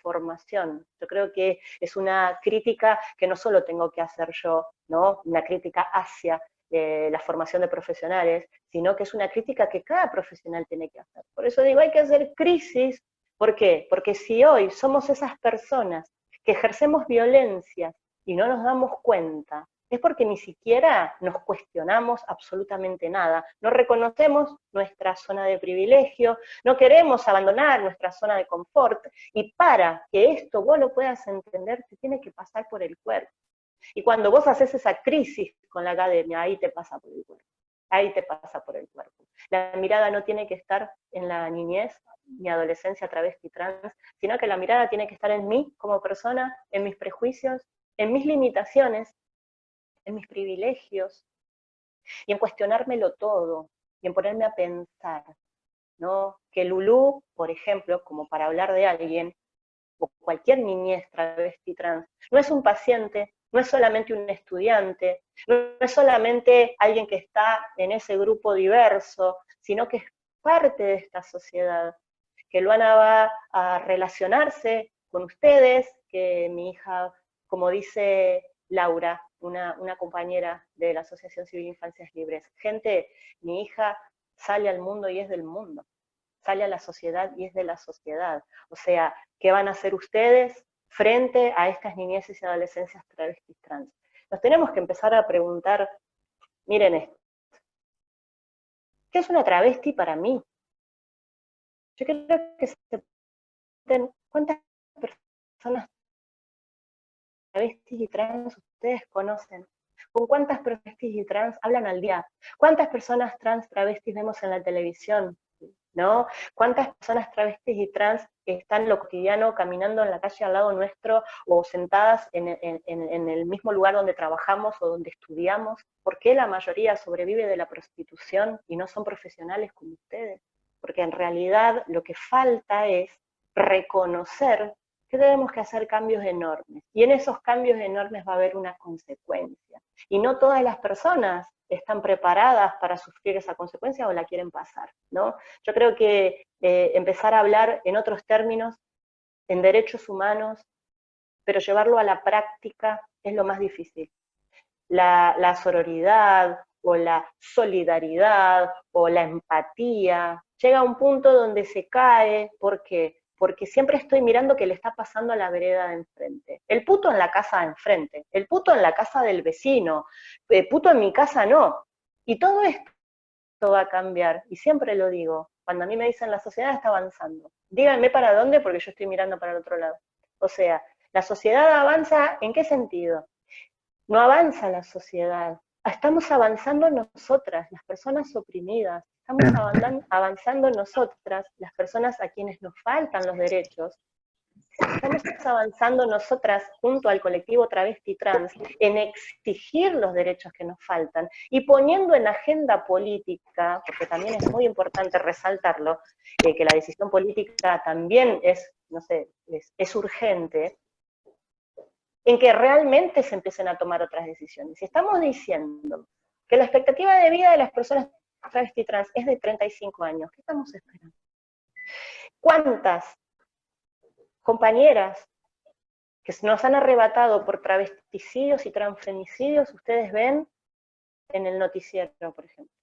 formación. Yo creo que es una crítica que no solo tengo que hacer yo, ¿no? Una crítica hacia la formación de profesionales, sino que es una crítica que cada profesional tiene que hacer. Por eso digo, hay que hacer crisis. ¿Por qué? Porque si hoy somos esas personas que ejercemos violencia y no nos damos cuenta, es porque ni siquiera nos cuestionamos absolutamente nada, no reconocemos nuestra zona de privilegio, no queremos abandonar nuestra zona de confort, y para que esto vos lo puedas entender, te tiene que pasar por el cuerpo. Y cuando vos haces esa crisis con la academia, ahí te pasa por el cuerpo. Ahí te pasa por el cuerpo. La mirada no tiene que estar en la niñez, mi adolescencia travesti trans, sino que la mirada tiene que estar en mí como persona, en mis prejuicios, en mis limitaciones, en mis privilegios, y en cuestionármelo todo, y en ponerme a pensar, ¿no? Que Lulú, por ejemplo, como para hablar de alguien, o cualquier niñez travesti trans, no es un paciente, no es solamente un estudiante, no es solamente alguien que está en ese grupo diverso, sino que es parte de esta sociedad, que Luana va a relacionarse con ustedes, que mi hija, como dice Laura, una compañera de la Asociación Civil Infancias Libres, gente, mi hija sale al mundo y es del mundo, sale a la sociedad y es de la sociedad. O sea, ¿qué van a hacer ustedes frente a estas niñeces y adolescencias travestis trans? Nos tenemos que empezar a preguntar, miren esto, ¿qué es una travesti para mí? Yo creo que se pregunten, ¿cuántas personas travestis y trans ustedes conocen? ¿Con cuántas travestis y trans hablan al día? ¿Cuántas personas trans travestis vemos en la televisión? ¿No? ¿Cuántas personas travestis y trans están en lo cotidiano caminando en la calle al lado nuestro o sentadas en el mismo lugar donde trabajamos o donde estudiamos? ¿Por qué la mayoría sobrevive de la prostitución y no son profesionales como ustedes? Porque en realidad lo que falta es reconocer que tenemos que hacer cambios enormes. Y en esos cambios enormes va a haber una consecuencia. Y no todas las personas están preparadas para sufrir esa consecuencia o la quieren pasar, ¿no? Yo creo que empezar a hablar en otros términos, en derechos humanos, pero llevarlo a la práctica es lo más difícil. La sororidad o la solidaridad o la empatía llega a un punto donde se cae. ¿Por qué? Porque siempre estoy mirando qué le está pasando a la vereda de enfrente. El puto en la casa de enfrente, el puto en la casa del vecino, el puto en mi casa no. Y todo esto va a cambiar, y siempre lo digo, cuando a mí me dicen la sociedad está avanzando, díganme para dónde porque yo estoy mirando para el otro lado. O sea, ¿la sociedad avanza en qué sentido? No avanza la sociedad, estamos avanzando nosotras, las personas oprimidas, estamos avanzando nosotras, las personas a quienes nos faltan los derechos, Estamos avanzando nosotras junto al colectivo travesti trans en exigir los derechos que nos faltan y poniendo en agenda política, porque también es muy importante resaltarlo, que la decisión política también es, no sé, es urgente, en que realmente se empiecen a tomar otras decisiones. Si estamos diciendo que la expectativa de vida de las personas travesti trans es de 35 años, ¿qué estamos esperando? ¿Cuántas compañeras que nos han arrebatado por travesticidios y transfemicidios ustedes ven en el noticiero, por ejemplo?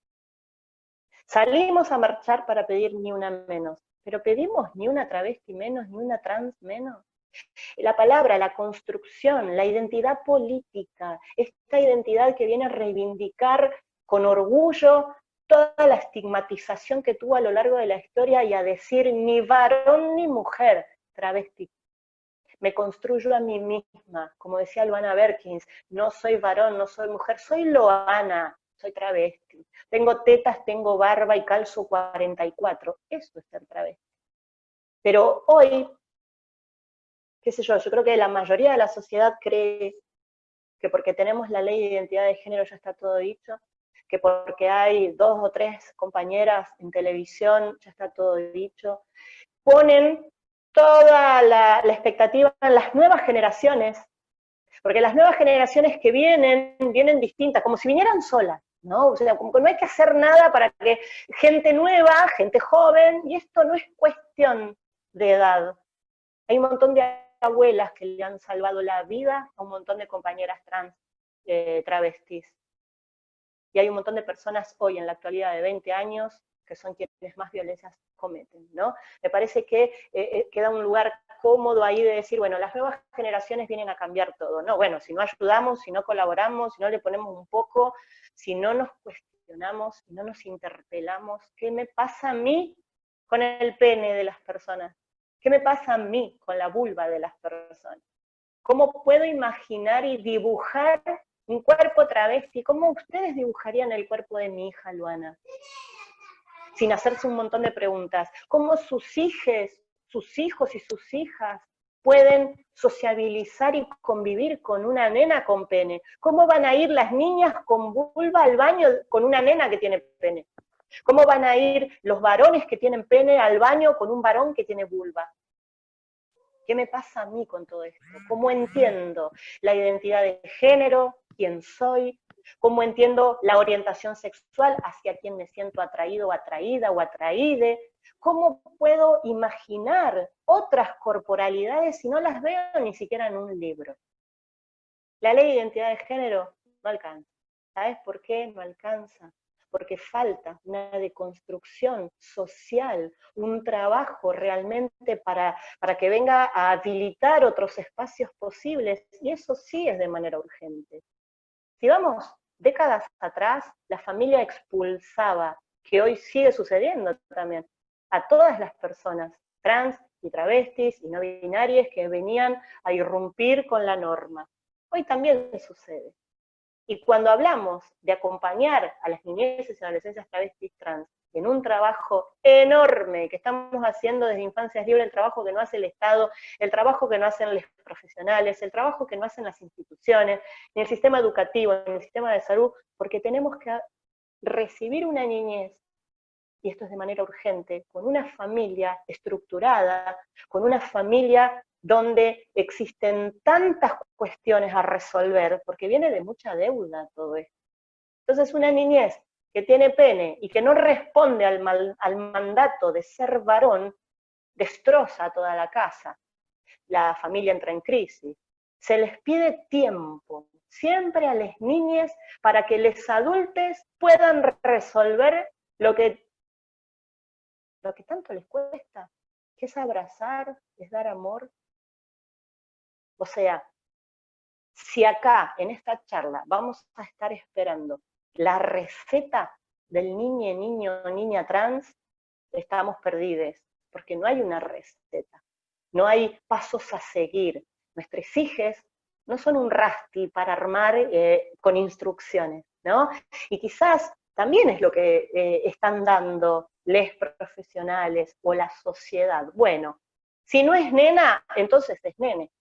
Salimos a marchar para pedir ni una menos, pero pedimos ni una travesti menos, ni una trans menos. La palabra, la construcción, la identidad política, esta identidad que viene a reivindicar con orgullo toda la estigmatización que tuvo a lo largo de la historia y a decir ni varón ni mujer travesti. Me construyo a mí misma, como decía Luana Berkins, no soy varón, no soy mujer, soy Loana, soy travesti. Tengo tetas, tengo barba y calzo 44, eso es ser travesti. Pero hoy, qué sé yo creo que la mayoría de la sociedad cree que porque tenemos la ley de identidad de género ya está todo dicho, que porque hay 2 o 3 compañeras en televisión ya está todo dicho. Ponen toda la expectativa en las nuevas generaciones, porque las nuevas generaciones que vienen distintas, como si vinieran solas, ¿no? O sea, como que no hay que hacer nada para que gente nueva, gente joven, y esto no es cuestión de edad. Hay un montón de abuelas que le han salvado la vida a un montón de compañeras trans, travestis. Y hay un montón de personas hoy en la actualidad de 20 años que son quienes más violencias cometen, ¿no? Me parece que queda un lugar cómodo ahí de decir, bueno, las nuevas generaciones vienen a cambiar todo, ¿no? Bueno, si no ayudamos, si no colaboramos, si no le ponemos un poco, si no nos cuestionamos, si no nos interpelamos, ¿qué me pasa a mí con el pene de las personas? ¿Qué me pasa a mí con la vulva de las personas? ¿Cómo puedo imaginar y dibujar un cuerpo travesti? ¿Cómo ustedes dibujarían el cuerpo de mi hija Luana? Sin hacerse un montón de preguntas. ¿Cómo sus hijos y sus hijas pueden sociabilizar y convivir con una nena con pene? ¿Cómo van a ir las niñas con vulva al baño con una nena que tiene pene? ¿Cómo van a ir los varones que tienen pene al baño con un varón que tiene vulva? ¿Qué me pasa a mí con todo esto? ¿Cómo entiendo la identidad de género? ¿Quién soy? ¿Cómo entiendo la orientación sexual? ¿Hacia quién me siento atraído o atraída o atraíde? ¿Cómo puedo imaginar otras corporalidades si no las veo ni siquiera en un libro? La ley de identidad de género no alcanza. ¿Sabes por qué no alcanza? Porque falta una deconstrucción social, un trabajo realmente para que venga a habilitar otros espacios posibles, y eso sí es de manera urgente. Si vamos décadas atrás, la familia expulsaba, que hoy sigue sucediendo también, a todas las personas trans y travestis y no binarias que venían a irrumpir con la norma. Hoy también sucede. Y cuando hablamos de acompañar a las niñeces y adolescencias travestis trans en un trabajo enorme que estamos haciendo desde Infancias Libres, el trabajo que no hace el Estado, el trabajo que no hacen los profesionales, el trabajo que no hacen las instituciones, ni el sistema educativo, ni el sistema de salud, porque tenemos que recibir una niñez, y esto es de manera urgente, con una familia estructurada, con una familia donde existen tantas cuestiones a resolver, porque viene de mucha deuda todo esto. Entonces una niñez que tiene pene y que no responde al mandato de ser varón, destroza a toda la casa. La familia entra en crisis. Se les pide tiempo, siempre a las niñas, para que los adultos puedan resolver lo que tanto les cuesta, que es abrazar, es dar amor. O sea, si acá, en esta charla, vamos a estar esperando la receta del niño, niña trans, estamos perdidos, porque no hay una receta, no hay pasos a seguir. Nuestros hijos no son un rasti para armar con instrucciones, ¿no? Y quizás también es lo que están dando les profesionales o la sociedad. Bueno, Si no es nena, entonces es nene.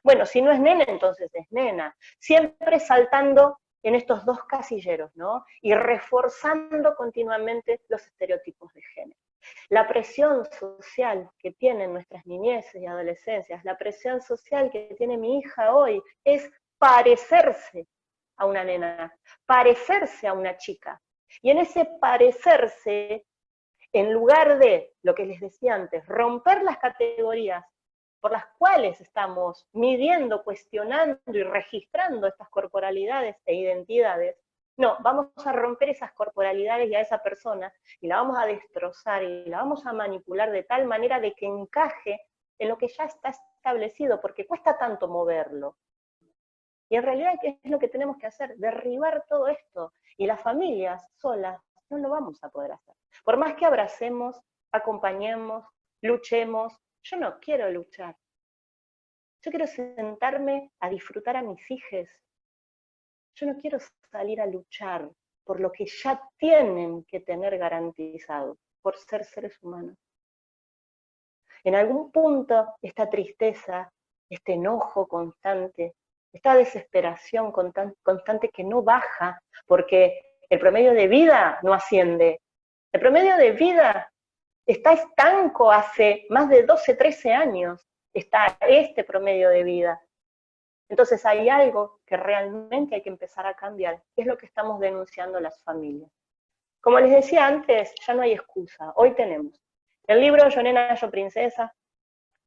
Bueno, si no es nene, entonces es nena. Siempre saltando en estos dos casilleros, ¿no? Y reforzando continuamente los estereotipos de género. La presión social que tienen nuestras niñeces y adolescencias, la presión social que tiene mi hija hoy, es parecerse a una nena, parecerse a una chica. Y en ese parecerse, en lugar de, lo que les decía antes, romper las categorías por las cuales estamos midiendo, cuestionando y registrando estas corporalidades e identidades, no, vamos a romper esas corporalidades y a esa persona y la vamos a destrozar y la vamos a manipular de tal manera de que encaje en lo que ya está establecido, porque cuesta tanto moverlo. Y en realidad, ¿qué es lo que tenemos que hacer? Derribar todo esto. Y las familias solas no lo vamos a poder hacer. Por más que abracemos, acompañemos, luchemos, yo no quiero luchar. Yo quiero sentarme a disfrutar a mis hijos. Yo no quiero salir a luchar por lo que ya tienen que tener garantizado, por ser seres humanos. En algún punto, esta tristeza, este enojo constante, esta desesperación constante que no baja, porque el promedio de vida no asciende. El promedio de vida está estanco hace más de 12, 13 años, está este promedio de vida. Entonces hay algo que realmente hay que empezar a cambiar, que es lo que estamos denunciando las familias. Como les decía antes, ya no hay excusa, hoy tenemos el libro Yo Nena, Yo Princesa,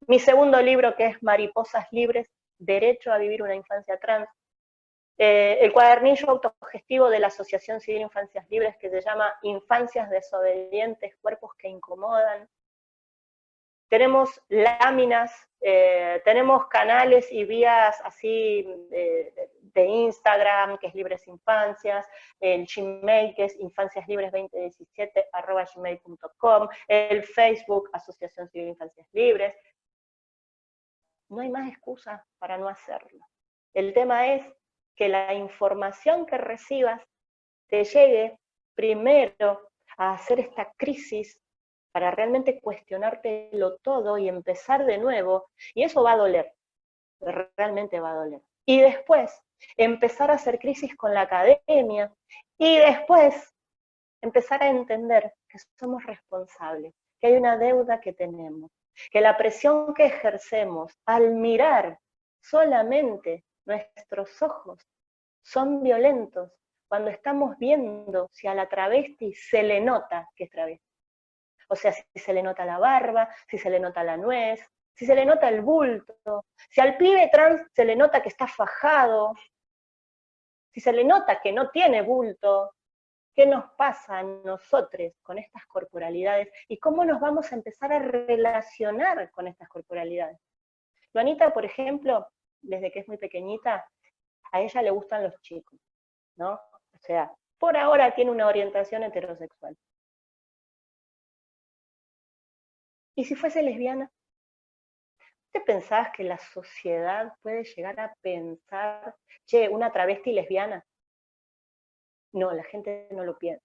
mi segundo libro que es Mariposas Libres, Derecho a Vivir una Infancia Trans, el cuadernillo autogestivo de la Asociación Civil Infancias Libres que se llama Infancias Desobedientes, Cuerpos que Incomodan. Tenemos láminas, tenemos canales y vías así de Instagram, que es Libres Infancias, el Gmail, que es infanciaslibres2017@gmail.com, el Facebook, Asociación Civil Infancias Libres. No hay más excusa para no hacerlo. El tema es que la información que recibas te llegue primero a hacer esta crisis para realmente cuestionártelo todo y empezar de nuevo, y eso va a doler, realmente va a doler. Y después, empezar a hacer crisis con la academia, y después, empezar a entender que somos responsables, que hay una deuda que tenemos, que la presión que ejercemos al mirar solamente nuestros ojos son violentos cuando estamos viendo si a la travesti se le nota que es travesti. O sea, si se le nota la barba, si se le nota la nuez, si se le nota el bulto, si al pibe trans se le nota que está fajado, si se le nota que no tiene bulto, ¿qué nos pasa a nosotros con estas corporalidades y cómo nos vamos a empezar a relacionar con estas corporalidades? Juanita, por ejemplo, desde que es muy pequeñita, a ella le gustan los chicos, ¿no? O sea, por ahora tiene una orientación heterosexual. ¿Y si fuese lesbiana? ¿Te pensás que la sociedad puede llegar a pensar, che, una travesti lesbiana? No, la gente no lo piensa.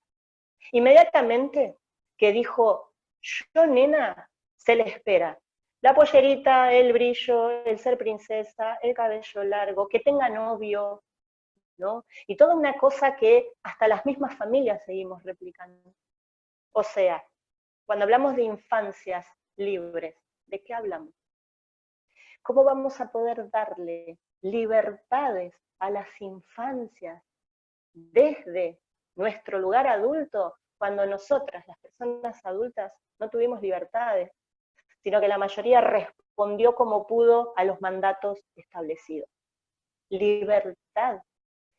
Inmediatamente que dijo, yo nena, se le espera. La pollerita, el brillo, el ser princesa, el cabello largo, que tenga novio, ¿no? Y toda una cosa que hasta las mismas familias seguimos replicando. O sea, cuando hablamos de infancias libres, ¿de qué hablamos? ¿Cómo vamos a poder darle libertades a las infancias desde nuestro lugar adulto cuando nosotras, las personas adultas, no tuvimos libertades, sino que la mayoría respondió como pudo a los mandatos establecidos? Libertad.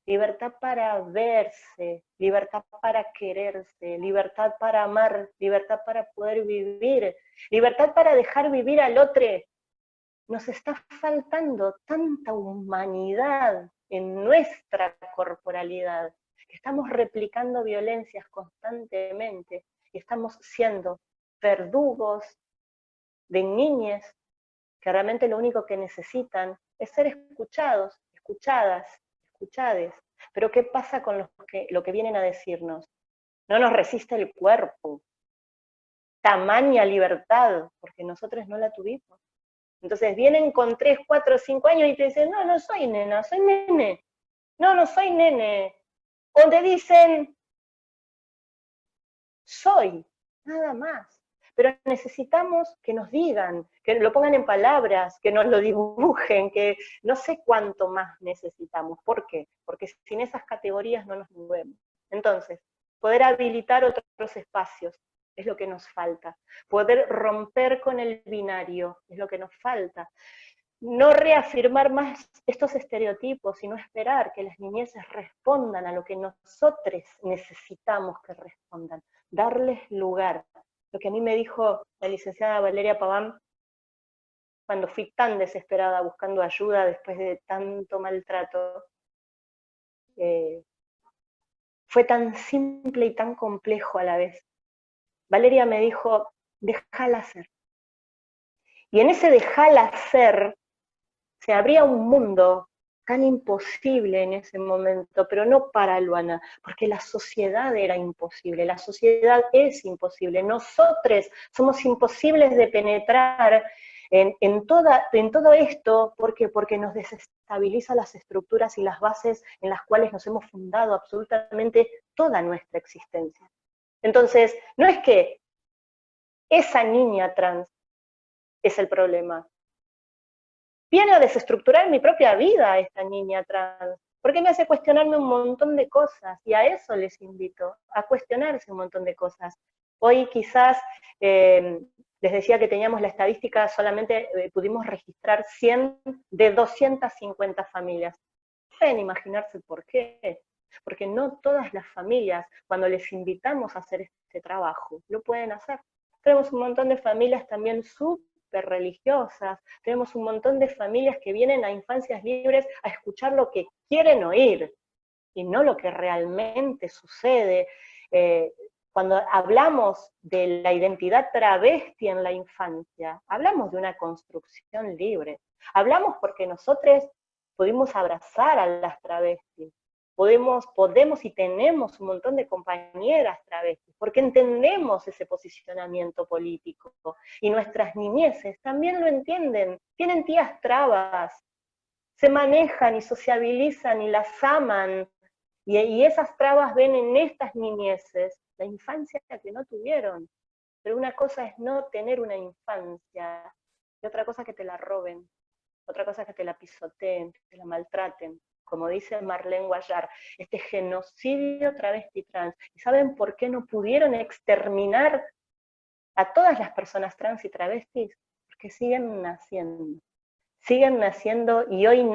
Libertad para verse, libertad para quererse, libertad para amar, libertad para poder vivir, libertad para dejar vivir al otro. Nos está faltando tanta humanidad en nuestra corporalidad, que estamos replicando violencias constantemente y estamos siendo verdugos de niñas que realmente lo único que necesitan es ser escuchados, escuchadas, escuchades. Pero ¿qué pasa con lo que vienen a decirnos? No nos resiste el cuerpo, tamaña libertad, porque nosotros no la tuvimos. Entonces vienen con 3, 4, 5 años y te dicen, no, no soy nena, soy nene. No, no soy nene. O te dicen, soy, nada más. Pero necesitamos que nos digan, que lo pongan en palabras, que nos lo dibujen, que no sé cuánto más necesitamos. ¿Por qué? Porque sin esas categorías no nos movemos. Entonces, poder habilitar otros espacios es lo que nos falta. Poder romper con el binario es lo que nos falta. No reafirmar más estos estereotipos, sino esperar que las niñeces respondan a lo que nosotros necesitamos que respondan, darles lugar. Lo que a mí me dijo la licenciada Valeria Paván cuando fui tan desesperada buscando ayuda después de tanto maltrato, fue tan simple y tan complejo a la vez. Valeria me dijo, déjala ser. Y en ese déjala ser, se abría un mundo tan imposible en ese momento, pero no para Luana, porque la sociedad era imposible, la sociedad es imposible, nosotros somos imposibles de penetrar en todo esto, porque nos desestabiliza las estructuras y las bases en las cuales nos hemos fundado absolutamente toda nuestra existencia. Entonces, no es que esa niña trans es el problema, viene a desestructurar mi propia vida esta niña trans, porque me hace cuestionarme un montón de cosas, y a eso les invito, a cuestionarse un montón de cosas. Hoy quizás, les decía que teníamos la estadística, solamente pudimos registrar 100 de 250 familias. Pueden imaginarse por qué, porque no todas las familias, cuando les invitamos a hacer este trabajo, lo pueden hacer. Tenemos un montón de familias también religiosas, tenemos un montón de familias que vienen a Infancias Libres a escuchar lo que quieren oír y no lo que realmente sucede. Cuando hablamos de la identidad travesti en la infancia, hablamos de una construcción libre, hablamos porque nosotros pudimos abrazar a las travestis, podemos y tenemos un montón de compañeras travestis, porque entendemos ese posicionamiento político, y nuestras niñeces también lo entienden, tienen tías trabas, se manejan y sociabilizan y las aman, y esas trabas ven en estas niñeces la infancia que no tuvieron, pero una cosa es no tener una infancia, y otra cosa es que te la roben, otra cosa es que te la pisoteen, que te la maltraten, como dice Marlene Guayar, este genocidio travesti trans. ¿Y saben por qué no pudieron exterminar a todas las personas trans y travestis? Porque siguen naciendo y hoy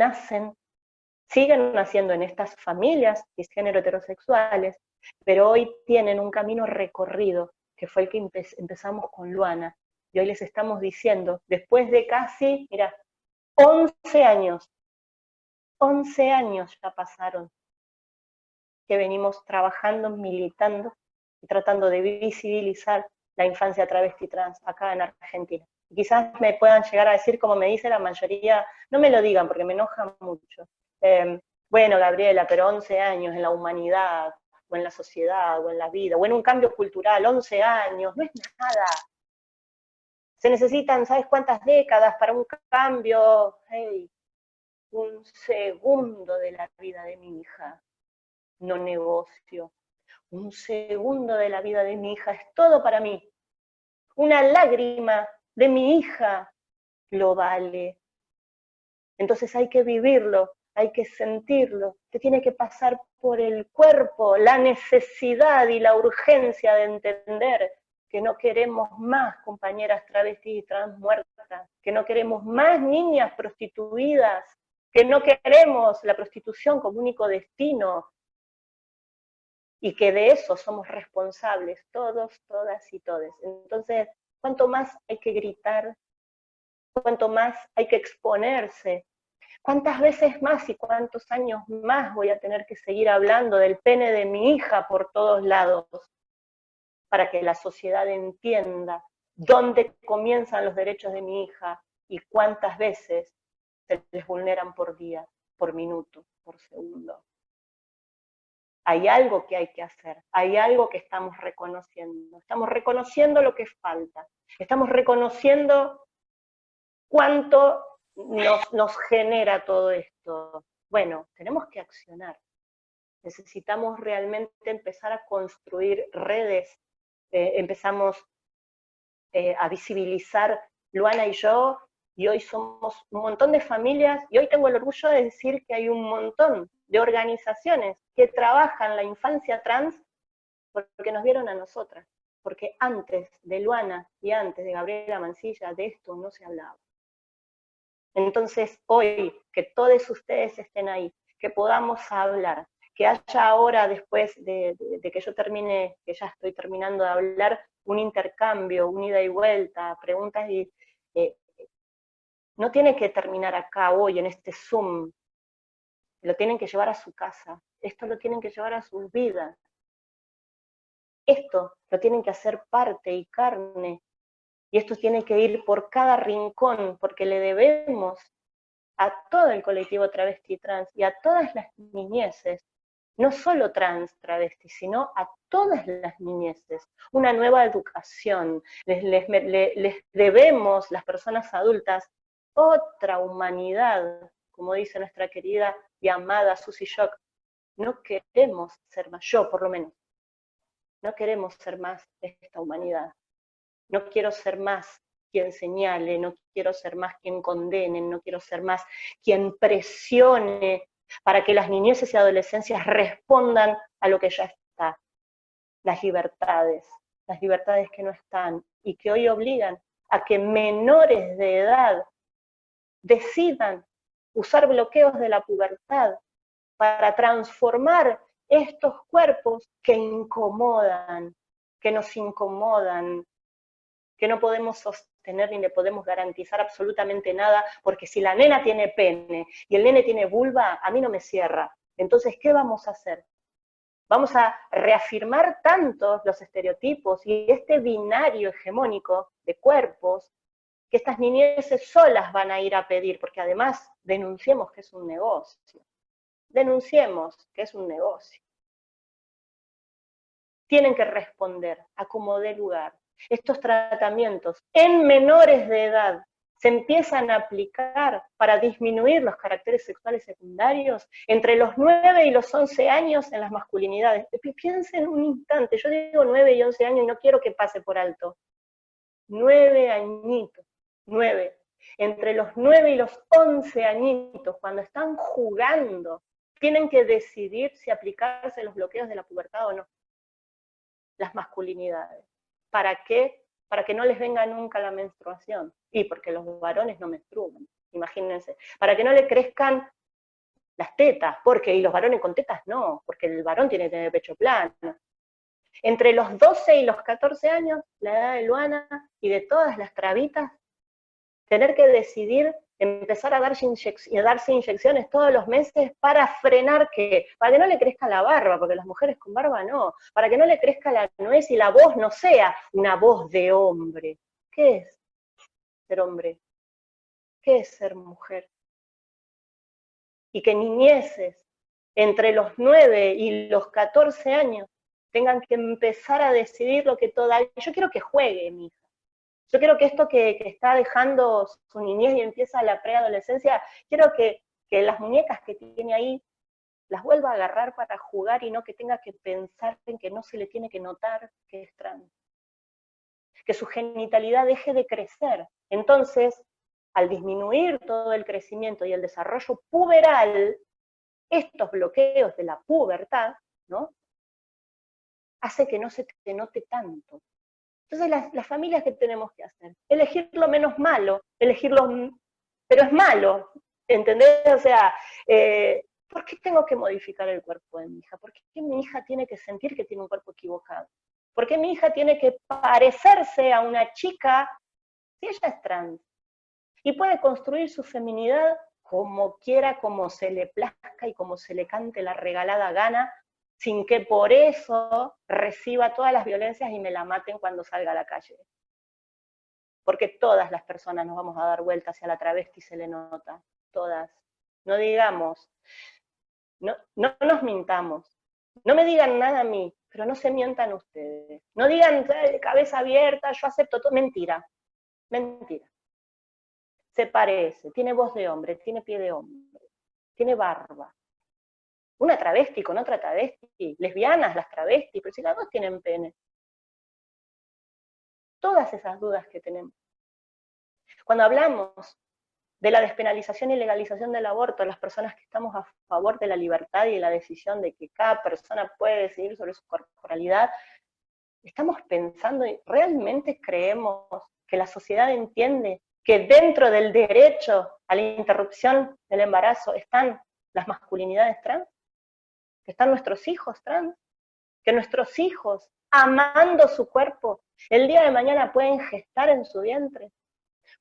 siguen naciendo en estas familias cisgénero heterosexuales, pero hoy tienen un camino recorrido, que fue el que empezamos con Luana, y hoy les estamos diciendo, después de casi, mira, 11 años ya pasaron, que venimos trabajando, militando y tratando de visibilizar la infancia travesti trans acá en Argentina. Y quizás me puedan llegar a decir, como me dice la mayoría, no me lo digan porque me enoja mucho. Bueno, Gabriela, pero 11 años en la humanidad, o en la sociedad, o en la vida, o en un cambio cultural, 11 años, no es nada. Se necesitan, ¿sabes cuántas décadas para un cambio? Hey, un segundo de la vida de mi hija, no negocio. Un segundo de la vida de mi hija es todo para mí. Una lágrima de mi hija lo vale. Entonces hay que vivirlo, hay que sentirlo, te tiene que pasar por el cuerpo la necesidad y la urgencia de entender que no queremos más compañeras travestis y trans muertas, que no queremos más niñas prostituidas, que no queremos la prostitución como único destino, y que de eso somos responsables todos, todas y todes. Entonces, cuanto más hay que gritar, cuanto más hay que exponerse, cuántas veces más y cuántos años más voy a tener que seguir hablando del pene de mi hija por todos lados, para que la sociedad entienda dónde comienzan los derechos de mi hija y cuántas veces se les vulneran por día, por minuto, por segundo. Hay algo que hay que hacer, hay algo que estamos reconociendo lo que falta, estamos reconociendo ¿Cuánto nos genera todo esto? Bueno, tenemos que accionar. Necesitamos realmente empezar a construir redes. Empezamos a visibilizar Luana y yo, y hoy somos un montón de familias, y hoy tengo el orgullo de decir que hay un montón de organizaciones que trabajan la infancia trans porque nos vieron a nosotras, porque antes de Luana y antes de Gabriela Mancilla de esto no se hablaba. Entonces hoy, que todos ustedes estén ahí, que podamos hablar, que haya ahora, después de que yo termine, que ya estoy terminando de hablar, un intercambio, un ida y vuelta, preguntas, y no tiene que terminar acá hoy en este Zoom, lo tienen que llevar a su casa, esto lo tienen que llevar a sus vidas, esto lo tienen que hacer parte y carne, y esto tiene que ir por cada rincón, porque le debemos a todo el colectivo travesti trans y a todas las niñeces, no solo trans travesti, sino a todas las niñeces, una nueva educación. Les debemos, las personas adultas, otra humanidad, como dice nuestra querida y amada Susie Shock. No queremos ser más, yo por lo menos, no queremos ser más de esta humanidad. No quiero ser más quien señale, no quiero ser más quien condene, no quiero ser más quien presione para que las niñeces y adolescencias respondan a lo que ya está. Las libertades que no están y que hoy obligan a que menores de edad decidan usar bloqueos de la pubertad para transformar estos cuerpos que incomodan, que nos incomodan, que no podemos sostener ni le podemos garantizar absolutamente nada, porque si la nena tiene pene y el nene tiene vulva, a mí no me cierra. Entonces, ¿qué vamos a hacer? Vamos a reafirmar tanto los estereotipos y este binario hegemónico de cuerpos, que estas niñeces solas van a ir a pedir, porque además denunciemos que es un negocio. Denunciemos que es un negocio. Tienen que responder a como dé lugar. Estos tratamientos en menores de edad se empiezan a aplicar para disminuir los caracteres sexuales secundarios entre los 9 y los 11 años en las masculinidades. Piensen un instante, yo digo 9 y 11 años y no quiero que pase por alto. 9 añitos, 9. Entre los 9 y los 11 añitos, cuando están jugando, tienen que decidir si aplicarse los bloqueos de la pubertad o no. Las masculinidades. ¿Para qué? Para que no les venga nunca la menstruación. Y porque los varones no menstruan, imagínense. Para que no le crezcan las tetas, porque, y los varones con tetas no, porque el varón tiene que tener pecho plano. Entre los 12 y los 14 años, la edad de Luana y de todas las trabitas, tener que decidir empezar a darse inyecciones todos los meses para frenar que, para que no le crezca la barba, porque las mujeres con barba no, para que no le crezca la nuez y la voz no sea una voz de hombre. ¿Qué es ser hombre? ¿Qué es ser mujer? Y que niñeces entre los 9 y los 14 años tengan que empezar a decidir lo que todavía... Yo quiero que juegue, mi hija. Yo quiero que esto que está dejando su niñez y empieza la preadolescencia, quiero que las muñecas que tiene ahí las vuelva a agarrar para jugar y no que tenga que pensar en que no se le tiene que notar que es trans. Que su genitalidad deje de crecer. Entonces, al disminuir todo el crecimiento y el desarrollo puberal, estos bloqueos de la pubertad, ¿no?, hace que no se te note tanto. Entonces, las familias, ¿qué tenemos que hacer? Elegir lo menos malo, pero es malo, ¿entendés? O sea, ¿por qué tengo que modificar el cuerpo de mi hija? ¿Por qué mi hija tiene que sentir que tiene un cuerpo equivocado? ¿Por qué mi hija tiene que parecerse a una chica si ella es trans? Y puede construir su feminidad como quiera, como se le plazca y como se le cante la regalada gana, sin que por eso reciba todas las violencias y me la maten cuando salga a la calle. Porque todas las personas nos vamos a dar vuelta hacia la travesti, se le nota, todas. No digamos, no nos mintamos, no me digan nada a mí, pero no se mientan ustedes. No digan cabeza abierta, yo acepto todo, mentira, mentira. se parece, tiene voz de hombre, tiene pie de hombre, tiene barba. Una travesti con otra travesti, lesbianas las travestis, pero si las dos tienen pene. Todas esas dudas que tenemos. Cuando hablamos de la despenalización y legalización del aborto, las personas que estamos a favor de la libertad y de la decisión de que cada persona puede decidir sobre su corporalidad, estamos pensando y realmente creemos que la sociedad entiende que dentro del derecho a la interrupción del embarazo están las masculinidades trans, que están nuestros hijos trans, que nuestros hijos, amando su cuerpo, el día de mañana pueden gestar en su vientre.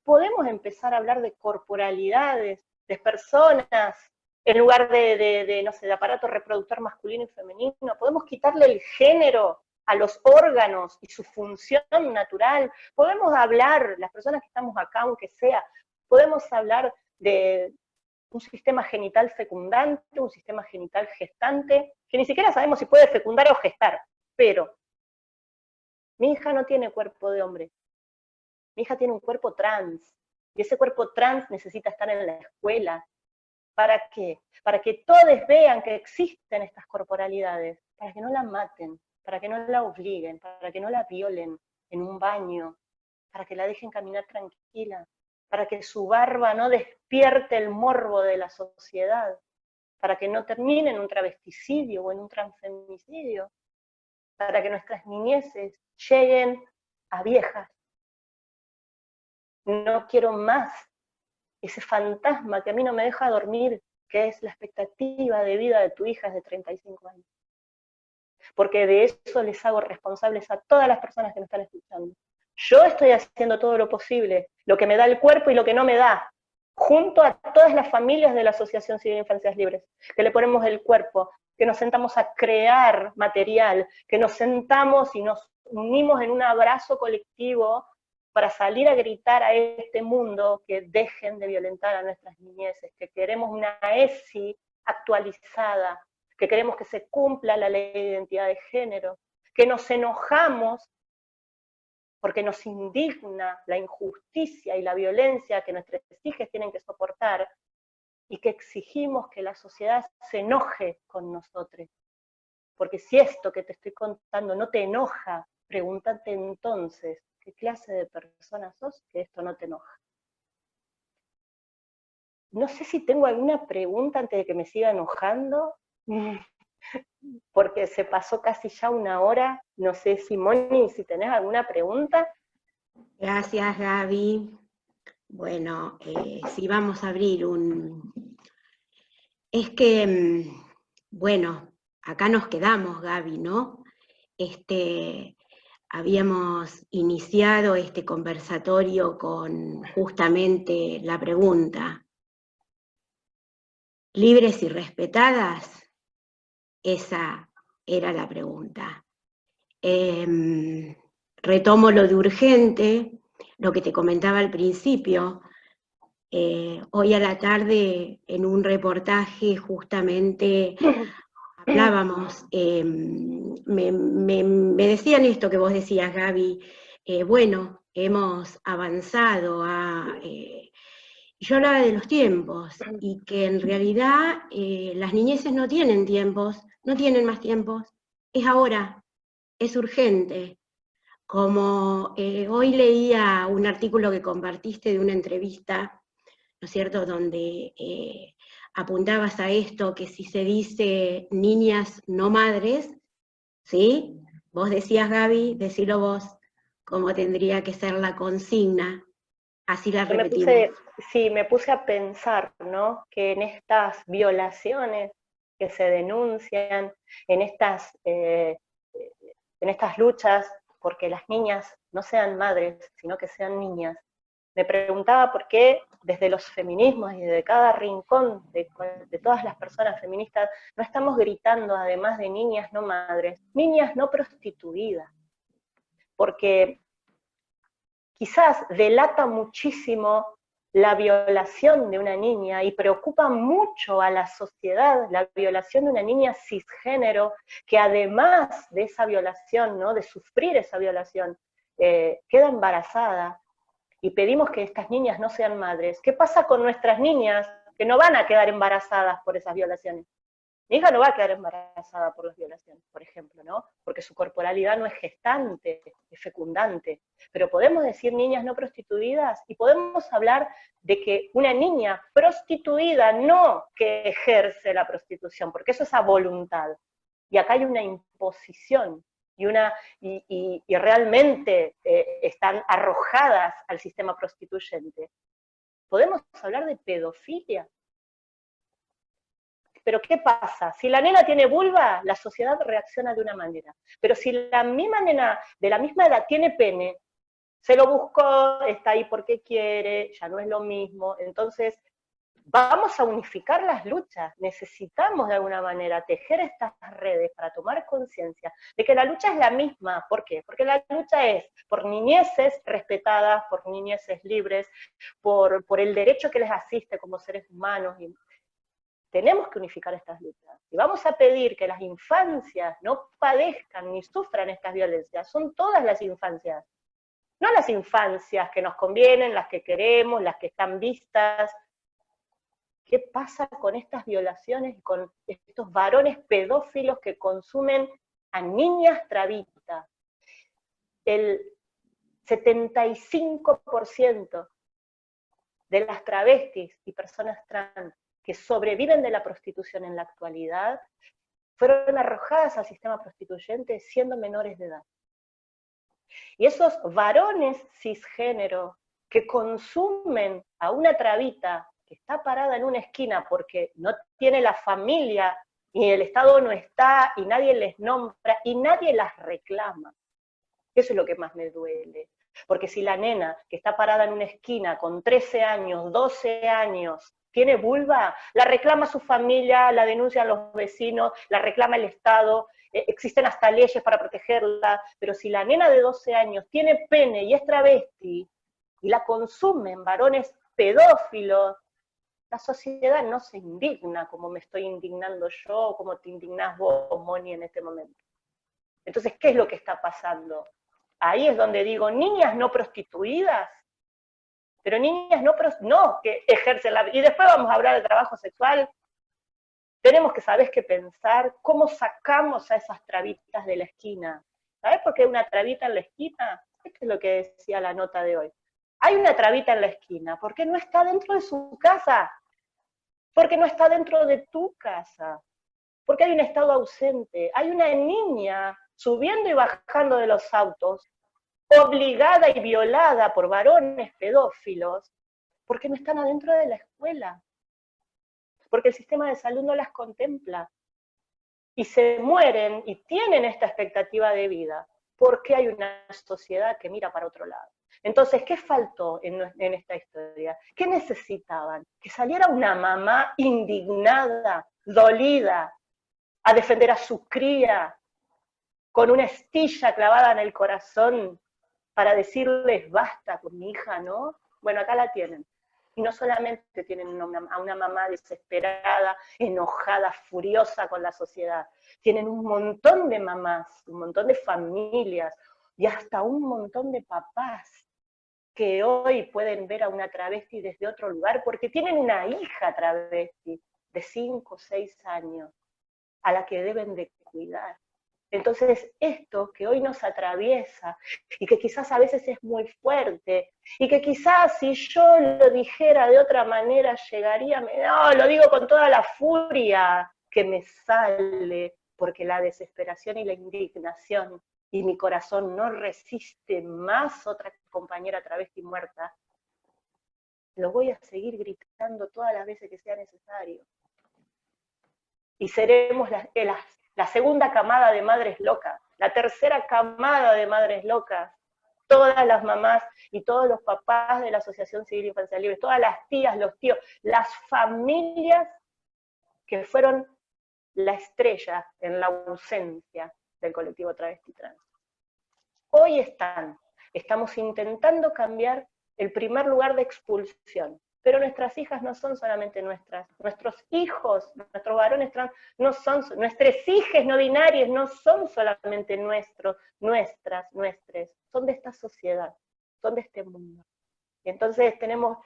Podemos empezar a hablar de corporalidades, de personas, en lugar no sé, de aparato reproductor masculino y femenino. Podemos quitarle el género a los órganos y su función natural. Podemos hablar, las personas que estamos acá, aunque sea, podemos hablar de un sistema genital fecundante, un sistema genital gestante, que ni siquiera sabemos si puede fecundar o gestar, pero mi hija no tiene cuerpo de hombre, mi hija tiene un cuerpo trans, y ese cuerpo trans necesita estar en la escuela. ¿Para qué? Para que todos vean que existen estas corporalidades, para que no la maten, para que no la obliguen, para que no la violen en un baño, para que la dejen caminar tranquila, para que su barba no despierte el morbo de la sociedad, para que no termine en un travesticidio o en un transfemicidio, para que nuestras niñeces lleguen a viejas. No quiero más ese fantasma que a mí no me deja dormir, que es la expectativa de vida de tu hija es de 35 años. Porque de eso les hago responsables a todas las personas que me están escuchando. Yo estoy haciendo todo lo posible, lo que me da el cuerpo y lo que no me da, junto a todas las familias de la Asociación Civil de Infancias Libres, que le ponemos el cuerpo, que nos sentamos a crear material, que nos sentamos y nos unimos en un abrazo colectivo para salir a gritar a este mundo que dejen de violentar a nuestras niñeces, que queremos una ESI actualizada, que queremos que se cumpla la ley de identidad de género, que nos enojamos porque nos indigna la injusticia y la violencia que nuestras hijas tienen que soportar, y que exigimos que la sociedad se enoje con nosotros. Porque si esto que te estoy contando no te enoja, pregúntate entonces, ¿qué clase de persona sos que esto no te enoja? No sé si tengo alguna pregunta antes de que me siga enojando, porque se pasó casi ya una hora. No sé, Simoni, si tenés alguna pregunta. Gracias, Gaby. Bueno, sí vamos a abrir Es que, bueno, acá nos quedamos, Gaby, ¿no? Habíamos iniciado este conversatorio con justamente la pregunta, ¿libres y respetadas? Esa era la pregunta. Retomo lo de urgente, lo que te comentaba al principio. Hoy a la tarde, en un reportaje, justamente hablábamos, me decían esto que vos decías, Gaby, bueno, hemos avanzado yo hablaba de los tiempos, y que en realidad las niñeces no tienen tiempos, no tienen más tiempos, es ahora, es urgente. Como hoy leía un artículo que compartiste de una entrevista, ¿no es cierto?, donde apuntabas a esto, que si se dice niñas no madres, ¿sí? Vos decías, Gaby, decilo vos, cómo tendría que ser la consigna, así la repetimos. Me puse a pensar, ¿no?, que en estas violaciones que se denuncian, en estas luchas porque las niñas no sean madres, sino que sean niñas, me preguntaba por qué desde los feminismos y desde cada rincón de todas las personas feministas no estamos gritando, además de niñas no madres, niñas no prostituidas, porque quizás delata muchísimo la violación de una niña y preocupa mucho a la sociedad la violación de una niña cisgénero, que además de esa violación, ¿no?, de sufrir esa violación, queda embarazada y pedimos que estas niñas no sean madres, ¿qué pasa con nuestras niñas que no van a quedar embarazadas por esas violaciones? Mi hija no va a quedar embarazada por las violaciones, por ejemplo, ¿no? Porque su corporalidad no es gestante, es fecundante. Pero podemos decir niñas no prostituidas y podemos hablar de que una niña prostituida no que ejerce la prostitución, porque eso es a voluntad. Y acá hay una imposición y realmente están arrojadas al sistema prostituyente. Podemos hablar de pedofilia. Pero ¿qué pasa? Si la nena tiene vulva, la sociedad reacciona de una manera. Pero si la misma nena de la misma edad tiene pene, se lo buscó, está ahí porque quiere, ya no es lo mismo. Entonces, vamos a unificar las luchas. Necesitamos de alguna manera tejer estas redes para tomar conciencia de que la lucha es la misma. ¿Por qué? Porque la lucha es por niñeces respetadas, por niñeces libres, por el derecho que les asiste como seres humanos. Tenemos que unificar estas luchas. Y vamos a pedir que las infancias no padezcan ni sufran estas violencias. Son todas las infancias. No las infancias que nos convienen, las que queremos, las que están vistas. ¿Qué pasa con estas violaciones y con estos varones pedófilos que consumen a niñas travitas? El 75% de las travestis y personas trans que sobreviven de la prostitución en la actualidad, fueron arrojadas al sistema prostituyente siendo menores de edad. Y esos varones cisgénero que consumen a una travita que está parada en una esquina porque no tiene la familia, y el Estado no está, y nadie les nombra, y nadie las reclama. Eso es lo que más me duele. Porque si la nena que está parada en una esquina con 13 años, 12 años, tiene vulva, la reclama su familia, la denuncian los vecinos, la reclama el Estado, existen hasta leyes para protegerla, pero si la nena de 12 años tiene pene y es travesti, y la consumen varones pedófilos, la sociedad no se indigna como me estoy indignando yo, como te indignás vos, Moni, en este momento. Entonces, ¿qué es lo que está pasando? Ahí es donde digo, niñas no prostituidas, pero niñas no que ejercen la vida. Y después vamos a hablar de trabajo sexual. Tenemos que saber qué pensar, cómo sacamos a esas trabitas de la esquina. ¿Sabes por qué hay una trabita en la esquina? Esto es lo que decía la nota de hoy. Hay una trabita en la esquina, porque no está dentro de su casa, porque no está dentro de tu casa, porque hay un Estado ausente, hay una niña subiendo y bajando de los autos, obligada y violada por varones pedófilos, porque no están adentro de la escuela, porque el sistema de salud no las contempla, y se mueren y tienen esta expectativa de vida, porque hay una sociedad que mira para otro lado. Entonces, ¿qué faltó en esta historia? ¿Qué necesitaban? Que saliera una mamá indignada, dolida, a defender a su cría, con una estilla clavada en el corazón, para decirles basta con mi hija, ¿no? Bueno, acá la tienen. Y no solamente tienen a una mamá desesperada, enojada, furiosa con la sociedad, tienen un montón de mamás, un montón de familias y hasta un montón de papás que hoy pueden ver a una travesti desde otro lugar porque tienen una hija travesti de 5 o 6 años a la que deben de cuidar. Entonces, esto que hoy nos atraviesa, y que quizás a veces es muy fuerte, y que quizás si yo lo dijera de otra manera llegaría, no, lo digo con toda la furia que me sale, porque la desesperación y la indignación, y mi corazón no resiste más otra compañera travesti muerta, lo voy a seguir gritando todas las veces que sea necesario. Y seremos la segunda camada de madres locas, la tercera camada de madres locas, todas las mamás y todos los papás de la Asociación Civil Infancia Libre, todas las tías, los tíos, las familias que fueron la estrella en la ausencia del colectivo travesti trans. Hoy estamos intentando cambiar el primer lugar de expulsión, pero nuestras hijas no son solamente nuestras, nuestros hijos, nuestros varones trans, no son, nuestras hijas no binarias no son solamente nuestros, nuestras, nuestres, son de esta sociedad, son de este mundo. Entonces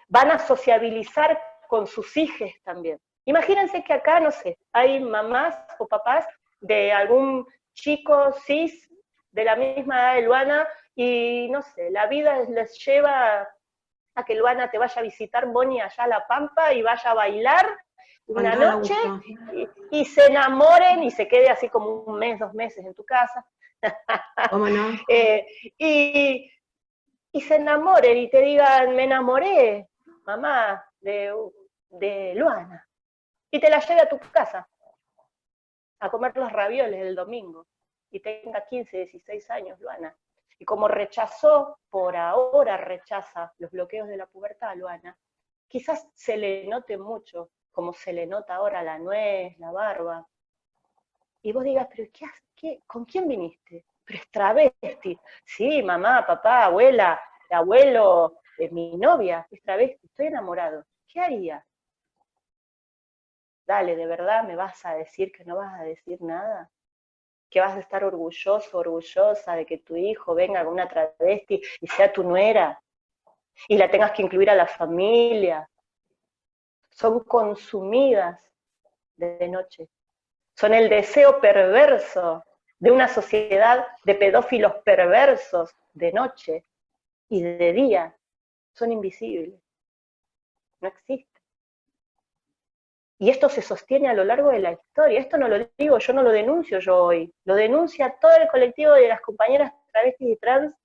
van a sociabilizar con sus hijos también. Imagínense que acá, no sé, hay mamás o papás de algún chico cis de la misma edad de Luana, y no sé, la vida les lleva a que Luana te vaya a visitar, Moni, allá a La Pampa, y vaya a bailar una noche, y se enamoren, y se quede así como un mes, 2 meses en tu casa. ¿Cómo no? Y se enamoren y te digan, me enamoré, mamá, de Luana. Y te la lleve a tu casa a comer los ravioles del domingo. Y tenga 15, 16 años, Luana. Y como rechazó, por ahora rechaza los bloqueos de la pubertad, Luana, quizás se le note mucho, como se le nota ahora la nuez, la barba. Y vos digas, pero ¿con quién viniste? Pero es travesti. Sí, mamá, papá, abuela, abuelo, mi novia, es travesti, estoy enamorado. ¿Qué haría? Dale, ¿de verdad me vas a decir que no vas a decir nada? ¿Que vas a estar orgulloso, orgullosa de que tu hijo venga con una travesti y sea tu nuera? Y la tengas que incluir a la familia. Son consumidas de noche. Son el deseo perverso de una sociedad de pedófilos perversos de noche y de día. Son invisibles. No existen. Y esto se sostiene a lo largo de la historia. Esto no lo digo yo, no lo denuncio yo hoy. Lo denuncia todo el colectivo de las compañeras travestis y trans,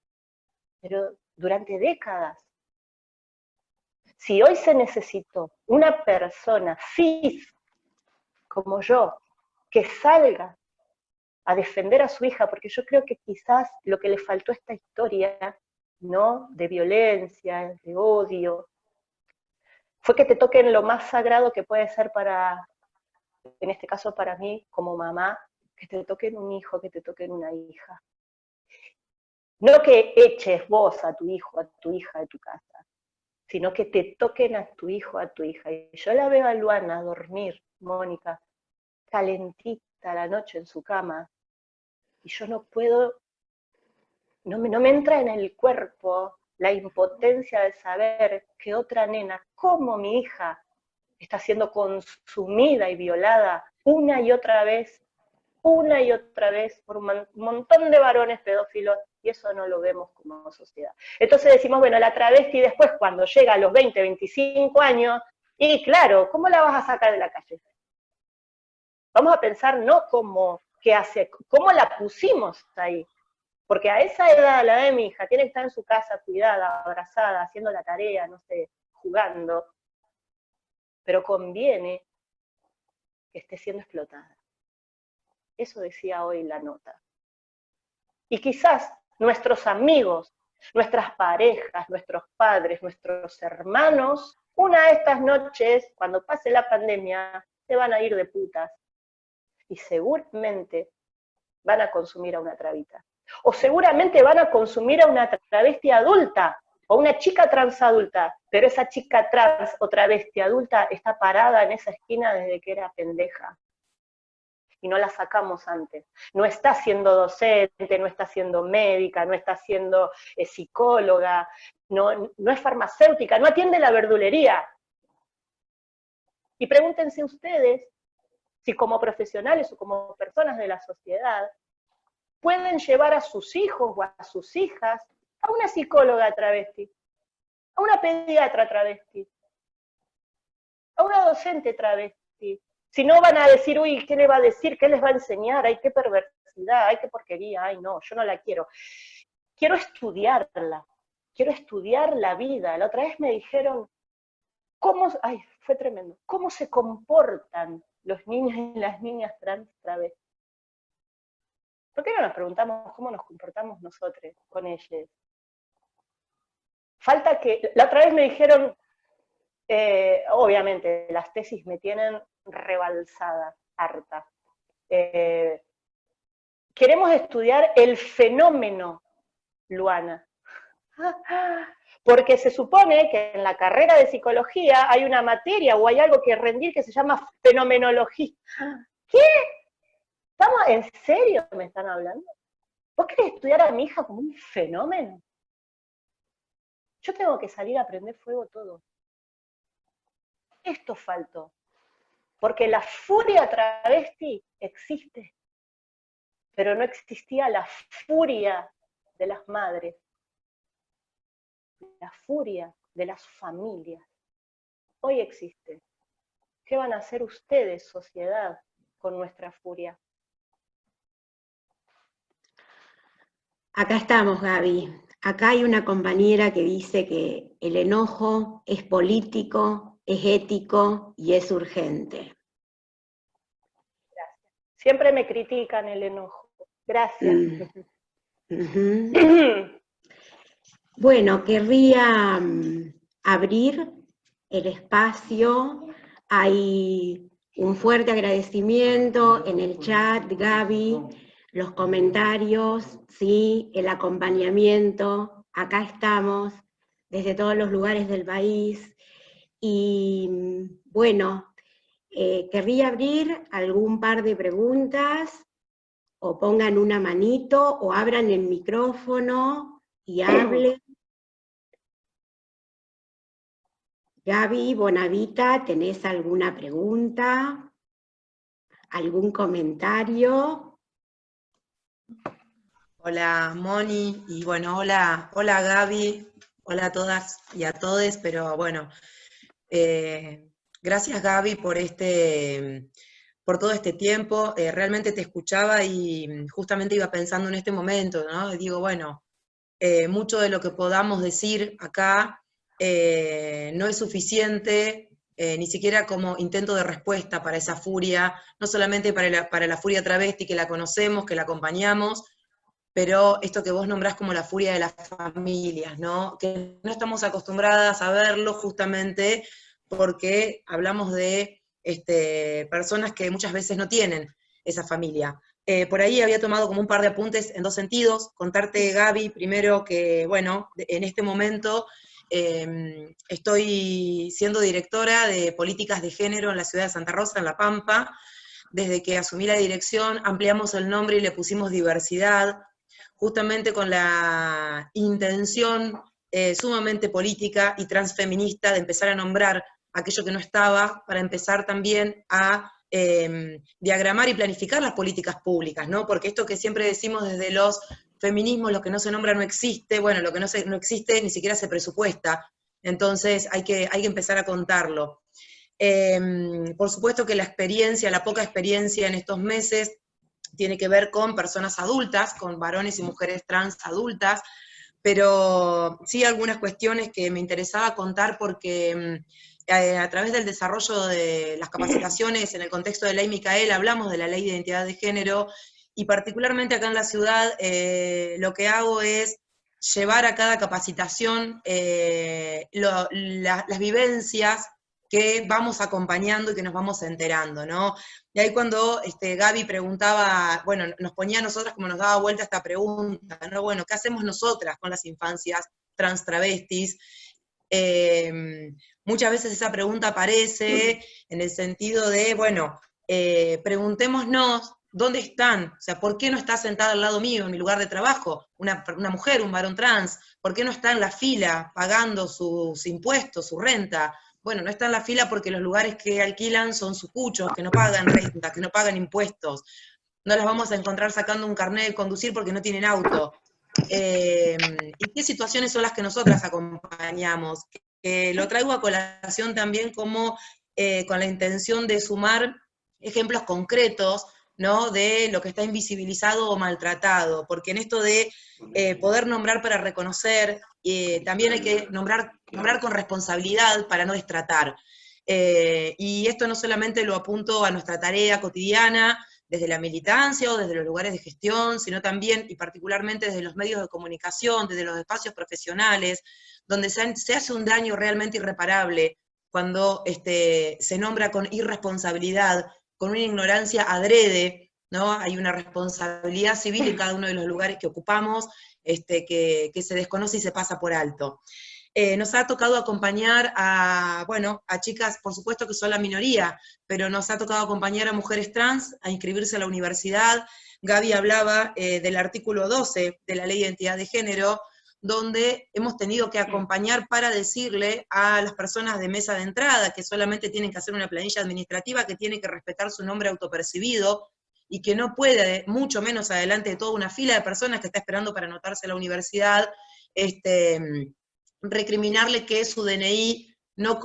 pero durante décadas. Si hoy se necesitó una persona cis como yo que salga a defender a su hija, porque yo creo que quizás lo que le faltó a esta historia, ¿no?, de violencia, de odio, fue que te toquen lo más sagrado que puede ser para, en este caso para mí, como mamá, que te toquen un hijo, que te toquen una hija. No que eches vos a tu hijo, a tu hija de tu casa, sino que te toquen a tu hijo, a tu hija. Y yo la veo a Luana dormir, Mónica, calentita la noche en su cama, y yo no puedo, no me entra en el cuerpo la impotencia de saber que otra nena, como mi hija, está siendo consumida y violada una y otra vez por un montón de varones pedófilos, y eso no lo vemos como sociedad. Entonces decimos, bueno, la travesti después, cuando llega a los 20, 25 años, y claro, ¿cómo la vas a sacar de la calle? Vamos a pensar no cómo, qué hace, cómo la pusimos ahí. Porque a esa edad, la de mi hija, tiene que estar en su casa, cuidada, abrazada, haciendo la tarea, no sé, jugando, pero conviene que esté siendo explotada. Eso decía hoy la nota. Y quizás nuestros amigos, nuestras parejas, nuestros padres, nuestros hermanos, una de estas noches, cuando pase la pandemia, se van a ir de putas. Y seguramente van a consumir a una travita. O seguramente van a consumir a una travesti adulta, o una chica trans adulta, pero esa chica trans o travesti adulta está parada en esa esquina desde que era pendeja. Y no la sacamos antes. No está siendo docente, no está siendo médica, no está siendo psicóloga, no es farmacéutica, no atiende la verdulería. Y pregúntense ustedes si como profesionales o como personas de la sociedad pueden llevar a sus hijos o a sus hijas a una psicóloga travesti, a una pediatra travesti, a una docente travesti. Si no van a decir, uy, ¿qué le va a decir? ¿Qué les va a enseñar? Ay, qué perversidad, ay, qué porquería, ay, no, yo no la quiero. Quiero estudiarla, quiero estudiar la vida. La otra vez me dijeron, ay, fue tremendo, ¿cómo se comportan los niños y las niñas trans travestis? ¿Por qué no nos preguntamos cómo nos comportamos nosotros con ellos? Falta que, la otra vez me dijeron, obviamente, las tesis me tienen rebalsada, harta. Queremos estudiar el fenómeno Luana. Porque se supone que en la carrera de psicología hay una materia o hay algo que rendir que se llama fenomenología. ¿Qué? ¿Estamos en serio me están hablando? ¿Vos querés estudiar a mi hija como un fenómeno? Yo tengo que salir a prender fuego todo. Esto faltó. Porque la furia travesti existe, pero no existía la furia de las madres, la furia de las familias. Hoy existe. ¿Qué van a hacer ustedes, sociedad, con nuestra furia? Acá estamos, Gaby. Acá hay una compañera que dice que el enojo es político, es ético y es urgente. Gracias. Siempre me critican el enojo. Gracias. Bueno, querría abrir el espacio. Hay un fuerte agradecimiento en el chat, Gaby, los comentarios, ¿sí? El acompañamiento. Acá estamos, desde todos los lugares del país. Y bueno, querría abrir algún par de preguntas, o pongan una manito, o abran el micrófono y hablen. Gaby, Bonavita, ¿tenés alguna pregunta? ¿Algún comentario? Hola Moni, y bueno, hola Gaby, hola a todas y a todes, pero bueno, gracias Gaby por todo este tiempo. Realmente te escuchaba y justamente iba pensando en este momento, ¿no? Y digo, bueno, mucho de lo que podamos decir acá no es suficiente, ni siquiera como intento de respuesta para esa furia, no solamente para la furia travesti que la conocemos, que la acompañamos, pero esto que vos nombrás como la furia de las familias, ¿no? Que no estamos acostumbradas a verlo justamente porque hablamos de personas que muchas veces no tienen esa familia. Por ahí había tomado como un par de apuntes en dos sentidos. Contarte, Gaby, primero que, bueno, en este momento estoy siendo directora de políticas de género en la ciudad de Santa Rosa, en La Pampa. Desde que asumí la dirección, ampliamos el nombre y le pusimos diversidad, justamente con la intención sumamente política y transfeminista de empezar a nombrar aquello que no estaba, para empezar también a diagramar y planificar las políticas públicas, ¿no? Porque esto que siempre decimos desde los feminismos, lo que no se nombra no existe, bueno, lo que no existe ni siquiera se presupuesta, entonces hay que empezar a contarlo. Por supuesto que la experiencia, la poca experiencia en estos meses, tiene que ver con personas adultas, con varones y mujeres trans adultas, pero sí algunas cuestiones que me interesaba contar porque a través del desarrollo de las capacitaciones en el contexto de Ley Micaela hablamos de la Ley de Identidad de Género, y particularmente acá en la ciudad lo que hago es llevar a cada capacitación las vivencias que vamos acompañando y que nos vamos enterando, ¿no? Y ahí cuando Gaby preguntaba, bueno, nos ponía a nosotras como nos daba vuelta esta pregunta, ¿no? Bueno, ¿qué hacemos nosotras con las infancias trans travestis? Muchas veces esa pregunta aparece en el sentido de, bueno, preguntémonos dónde están, o sea, ¿por qué no está sentada al lado mío en mi lugar de trabajo una mujer, un varón trans? ¿Por qué no está en la fila pagando sus impuestos, su renta? Bueno, no está en la fila porque los lugares que alquilan son sucuchos, que no pagan renta, que no pagan impuestos. No las vamos a encontrar sacando un carnet de conducir porque no tienen auto. ¿Y qué situaciones son las que nosotras acompañamos? Lo traigo a colación también como con la intención de sumar ejemplos concretos, ¿no? De lo que está invisibilizado o maltratado, porque en esto de poder nombrar para reconocer, también hay que nombrar con responsabilidad para no destratar. Y esto no solamente lo apunto a nuestra tarea cotidiana, desde la militancia o desde los lugares de gestión, sino también y particularmente desde los medios de comunicación, desde los espacios profesionales, donde se hace un daño realmente irreparable cuando se nombra con irresponsabilidad, con una ignorancia adrede, ¿no? Hay una responsabilidad civil en cada uno de los lugares que ocupamos, que se desconoce y se pasa por alto. Nos ha tocado acompañar a chicas, por supuesto que son la minoría, pero nos ha tocado acompañar a mujeres trans a inscribirse a la universidad. Gaby hablaba del artículo 12 de la Ley de Identidad de Género, donde hemos tenido que acompañar para decirle a las personas de mesa de entrada que solamente tienen que hacer una planilla administrativa, que tiene que respetar su nombre autopercibido, y que no puede, mucho menos adelante de toda una fila de personas que está esperando para anotarse a la universidad, recriminarle que su DNI no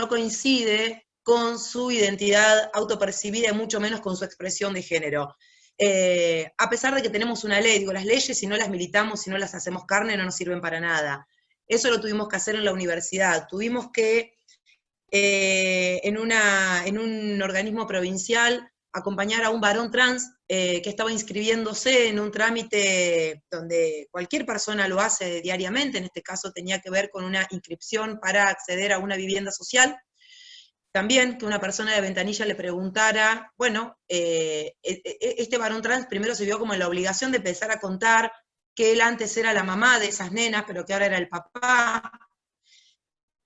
coincide con su identidad autopercibida y mucho menos con su expresión de género. A pesar de que tenemos una ley, digo, las leyes si no las militamos, si no las hacemos carne, no nos sirven para nada. Eso lo tuvimos que hacer en la universidad. Tuvimos que, en un organismo provincial, acompañar a un varón trans que estaba inscribiéndose en un trámite donde cualquier persona lo hace diariamente, en este caso tenía que ver con una inscripción para acceder a una vivienda social. También que una persona de ventanilla le preguntara, bueno, este varón trans primero se vio como en la obligación de empezar a contar que él antes era la mamá de esas nenas, pero que ahora era el papá,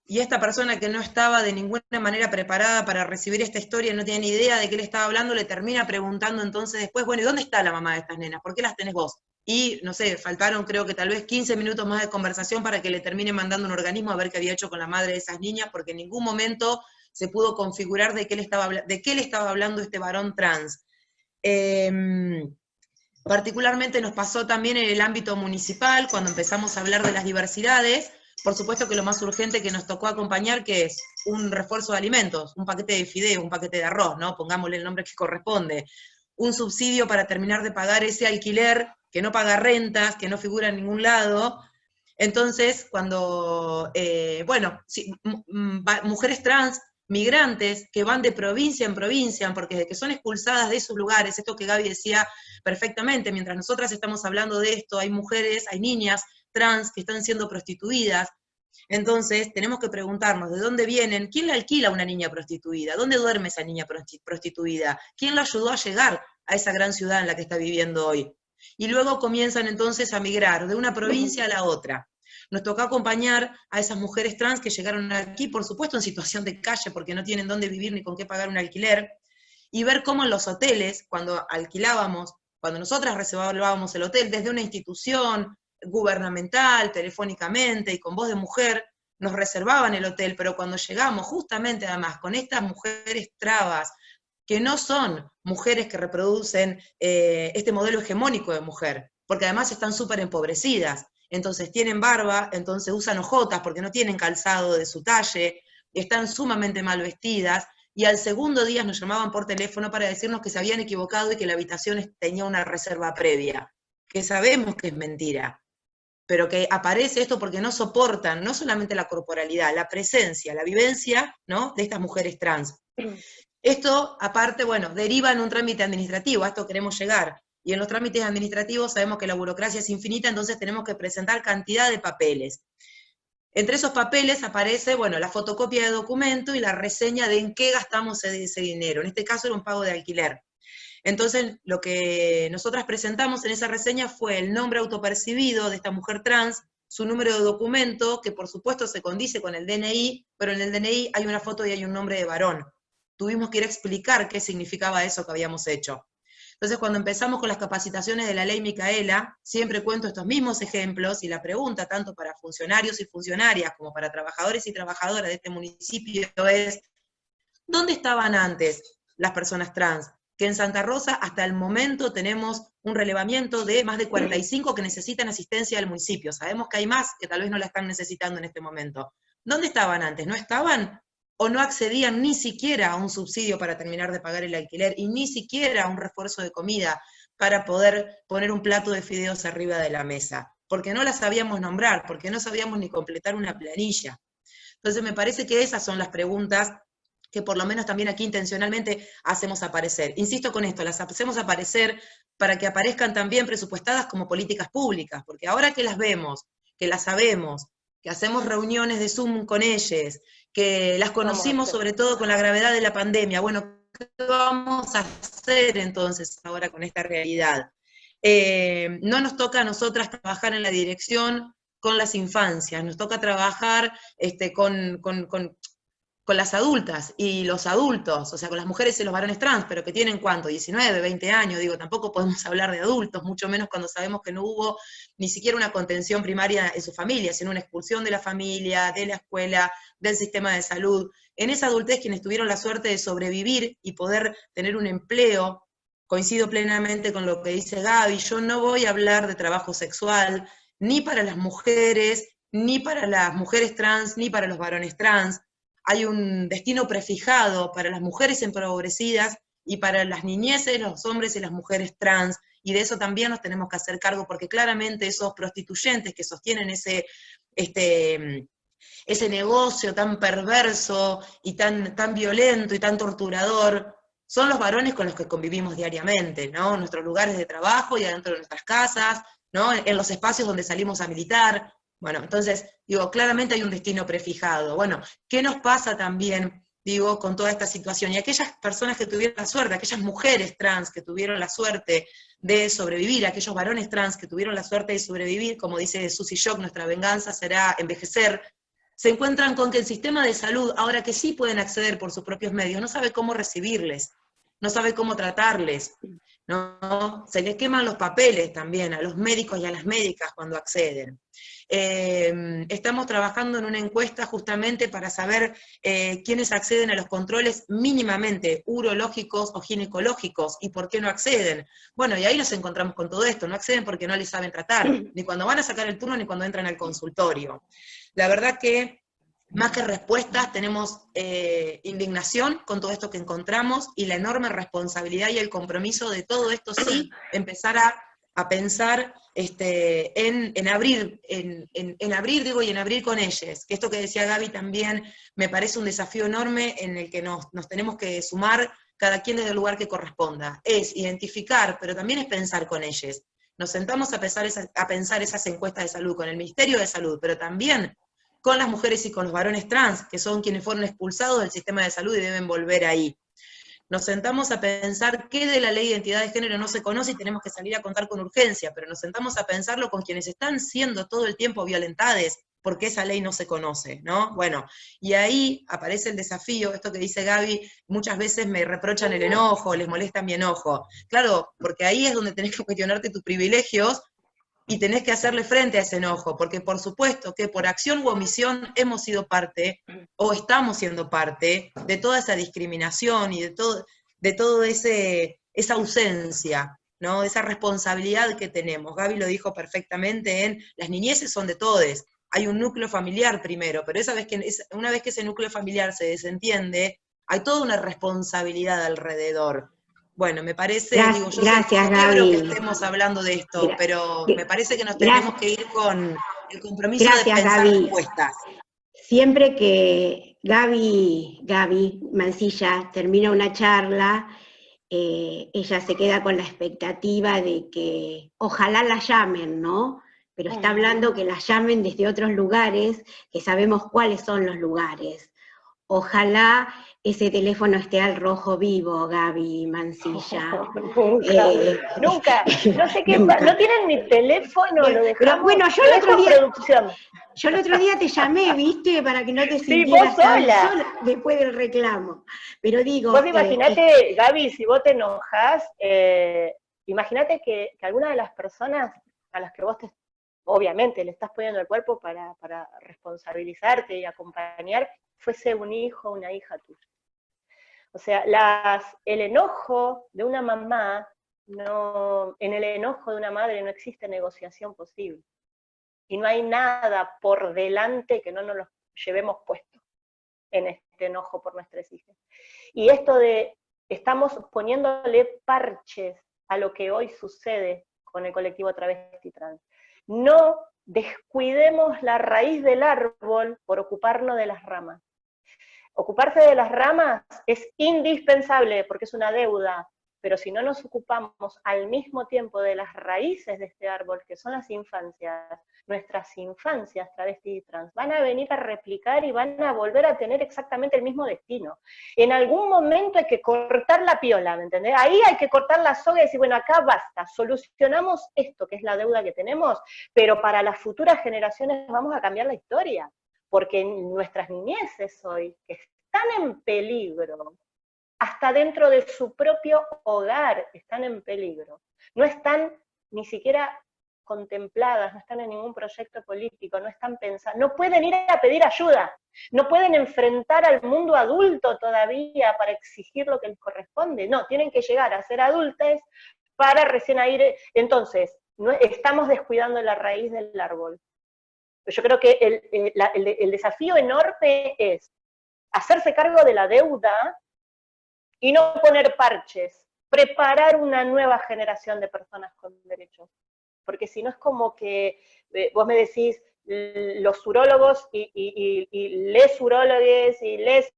y esta persona que no estaba de ninguna manera preparada para recibir esta historia, no tenía ni idea de qué le estaba hablando, le termina preguntando entonces después, bueno, ¿y dónde está la mamá de estas nenas? ¿Por qué las tenés vos? Y, no sé, faltaron creo que tal vez 15 minutos más de conversación para que le termine mandando un organismo a ver qué había hecho con la madre de esas niñas, porque en ningún momento se pudo configurar de qué le estaba hablando este varón trans. Particularmente nos pasó también en el ámbito municipal, cuando empezamos a hablar de las diversidades. Por supuesto que lo más urgente que nos tocó acompañar, que es un refuerzo de alimentos, un paquete de fideo, un paquete de arroz, ¿no? Pongámosle el nombre que corresponde. Un subsidio para terminar de pagar ese alquiler que no paga rentas, que no figura en ningún lado. Entonces, cuando, mujeres trans, migrantes, que van de provincia en provincia, porque desde que son expulsadas de sus lugares, esto que Gaby decía perfectamente, mientras nosotras estamos hablando de esto, hay mujeres, hay niñas trans que están siendo prostituidas. Entonces tenemos que preguntarnos de dónde vienen, quién le alquila a una niña prostituida, dónde duerme esa niña prostituida, quién la ayudó a llegar a esa gran ciudad en la que está viviendo hoy. Y luego comienzan entonces a migrar de una provincia a la otra. Nos tocó acompañar a esas mujeres trans que llegaron aquí, por supuesto en situación de calle, porque no tienen dónde vivir ni con qué pagar un alquiler, y ver cómo en los hoteles, cuando alquilábamos, cuando nosotras reservábamos el hotel desde una institución gubernamental, telefónicamente y con voz de mujer, nos reservaban el hotel, pero cuando llegamos justamente además con estas mujeres trabas, que no son mujeres que reproducen este modelo hegemónico de mujer, porque además están súper empobrecidas, entonces tienen barba, entonces usan ojotas porque no tienen calzado de su talle, están sumamente mal vestidas, y al segundo día nos llamaban por teléfono para decirnos que se habían equivocado y que la habitación tenía una reserva previa, que sabemos que es mentira, pero que aparece esto porque no soportan no solamente la corporalidad, la presencia, la vivencia, ¿no?, de estas mujeres trans. Esto, aparte, bueno, deriva en un trámite administrativo, a esto queremos llegar, y en los trámites administrativos sabemos que la burocracia es infinita, entonces tenemos que presentar cantidad de papeles. Entre esos papeles aparece, bueno, la fotocopia de documento y la reseña de en qué gastamos ese dinero. En este caso era un pago de alquiler. Entonces, lo que nosotras presentamos en esa reseña fue el nombre autopercibido de esta mujer trans, su número de documento, que por supuesto se condice con el DNI, pero en el DNI hay una foto y hay un nombre de varón. Tuvimos que ir a explicar qué significaba eso que habíamos hecho. Entonces, cuando empezamos con las capacitaciones de la ley Micaela, siempre cuento estos mismos ejemplos, y la pregunta, tanto para funcionarios y funcionarias, como para trabajadores y trabajadoras de este municipio, es, ¿dónde estaban antes las personas trans? Que en Santa Rosa, hasta el momento, tenemos un relevamiento de más de 45 que necesitan asistencia del municipio. Sabemos que hay más que tal vez no la están necesitando en este momento. ¿Dónde estaban antes? ¿No estaban? ¿O no accedían ni siquiera a un subsidio para terminar de pagar el alquiler, y ni siquiera a un refuerzo de comida para poder poner un plato de fideos arriba de la mesa? Porque no las sabíamos nombrar, porque no sabíamos ni completar una planilla. Entonces me parece que esas son las preguntas que por lo menos también aquí intencionalmente hacemos aparecer. Insisto con esto, las hacemos aparecer para que aparezcan también presupuestadas como políticas públicas, porque ahora que las vemos, que las sabemos, que hacemos reuniones de Zoom con ellas, que las conocimos sobre todo con la gravedad de la pandemia, bueno, ¿qué vamos a hacer entonces ahora con esta realidad? No nos toca a nosotras trabajar en la dirección con las infancias, nos toca trabajar con con las adultas y los adultos, o sea, con las mujeres y los varones trans, pero que tienen ¿cuánto? 19, 20 años, digo, tampoco podemos hablar de adultos, mucho menos cuando sabemos que no hubo ni siquiera una contención primaria en su familia, sino una expulsión de la familia, de la escuela, del sistema de salud. En esa adultez quienes tuvieron la suerte de sobrevivir y poder tener un empleo, coincido plenamente con lo que dice Gaby, yo no voy a hablar de trabajo sexual, ni para las mujeres, ni para las mujeres trans, ni para los varones trans. Hay un destino prefijado para las mujeres empobrecidas y para las niñeces, los hombres y las mujeres trans, y de eso también nos tenemos que hacer cargo, porque claramente esos prostituyentes que sostienen ese negocio tan perverso y tan violento y tan torturador, son los varones con los que convivimos diariamente, ¿no? En nuestros lugares de trabajo y adentro de nuestras casas, ¿no? En los espacios donde salimos a militar. Bueno, entonces, digo, claramente hay un destino prefijado. Bueno, ¿qué nos pasa también, digo, con toda esta situación? Y aquellas personas que tuvieron la suerte, aquellas mujeres trans que tuvieron la suerte de sobrevivir, aquellos varones trans que tuvieron la suerte de sobrevivir, como dice Susy Shock, nuestra venganza será envejecer, se encuentran con que el sistema de salud, ahora que sí pueden acceder por sus propios medios, no sabe cómo recibirles, no sabe cómo tratarles, ¿no? Se les queman los papeles también a los médicos y a las médicas cuando acceden. Estamos trabajando en una encuesta justamente para saber quiénes acceden a los controles mínimamente urológicos o ginecológicos y por qué no acceden. Bueno, y ahí nos encontramos con todo esto, no acceden porque no les saben tratar, ni cuando van a sacar el turno ni cuando entran al consultorio. La verdad que más que respuestas, tenemos indignación con todo esto que encontramos y la enorme responsabilidad y el compromiso de todo esto sí empezar a pensar en abrir, digo, y en abrir con ellas. Que esto que decía Gaby también me parece un desafío enorme en el que nos tenemos que sumar cada quien desde el lugar que corresponda. Es identificar, pero también es pensar con ellas. Nos sentamos a pensar esas encuestas de salud con el Ministerio de Salud, pero también con las mujeres y con los varones trans, que son quienes fueron expulsados del sistema de salud y deben volver ahí. Nos sentamos a pensar qué de la ley de identidad de género no se conoce y tenemos que salir a contar con urgencia, pero nos sentamos a pensarlo con quienes están siendo todo el tiempo violentadas, porque esa ley no se conoce, ¿no? Bueno, y ahí aparece el desafío, esto que dice Gaby, muchas veces me reprochan el enojo, les molesta mi enojo. Claro, porque ahí es donde tenés que cuestionarte tus privilegios, y tenés que hacerle frente a ese enojo, porque por supuesto que por acción u omisión hemos sido parte, o estamos siendo parte, de toda esa discriminación y de todo esa ausencia, ¿no? De esa responsabilidad que tenemos. Gaby lo dijo perfectamente en, las niñeces son de todes, hay un núcleo familiar primero, pero una vez que ese núcleo familiar se desentiende, hay toda una responsabilidad alrededor. Bueno, me parece, digo, yo gracias, celebro que Gaby. estemos hablando de esto, pero me parece que nos tenemos que ir con el compromiso de Gracias, pensar Gaby. respuestas. Siempre que Gaby Mancilla termina una charla, ella se queda con la expectativa de que ojalá la llamen, ¿no? Pero está hablando que la llamen desde otros lugares, que sabemos cuáles son los lugares. Ojalá ese teléfono esté al rojo vivo, Gaby Mancilla. Nunca. No sé qué, Nunca. no tienen mi teléfono, lo dejamos. Pero bueno, yo el otro día te llamé, ¿viste? Para que no te sintieras vos tan sola. sola después del reclamo. Pero digo... Vos imaginate, Gaby, si vos te enojás, imaginate que alguna de las personas a las que vos obviamente le estás poniendo el cuerpo para responsabilizarte y acompañar, fuese un hijo o una hija tuya. O sea, el enojo de una mamá, en el enojo de una madre no existe negociación posible. Y no hay nada por delante que no nos lo llevemos puesto en este enojo por nuestras hijas. Y esto de, estamos poniéndole parches a lo que hoy sucede con el colectivo travesti trans. No descuidemos la raíz del árbol por ocuparnos de las ramas. Ocuparse de las ramas es indispensable porque es una deuda, pero si no nos ocupamos al mismo tiempo de las raíces de este árbol, que son las infancias, nuestras infancias travesti y trans, van a venir a replicar y van a volver a tener exactamente el mismo destino. En algún momento hay que cortar la piola, ¿me entendés? Ahí hay que cortar la soga y decir, bueno, acá basta, solucionamos esto, que es la deuda que tenemos, pero para las futuras generaciones vamos a cambiar la historia, porque nuestras niñeces hoy, que están en peligro, hasta dentro de su propio hogar están en peligro. No están ni siquiera contempladas, no están en ningún proyecto político, no están pensando, no pueden ir a pedir ayuda, no pueden enfrentar al mundo adulto todavía para exigir lo que les corresponde, no, tienen que llegar a ser adultos para recién ir, entonces, no, estamos descuidando la raíz del árbol. Yo creo que el desafío enorme es hacerse cargo de la deuda y no poner parches, preparar una nueva generación de personas con derechos. Porque si no es como que vos me decís los urólogos y les urólogos y les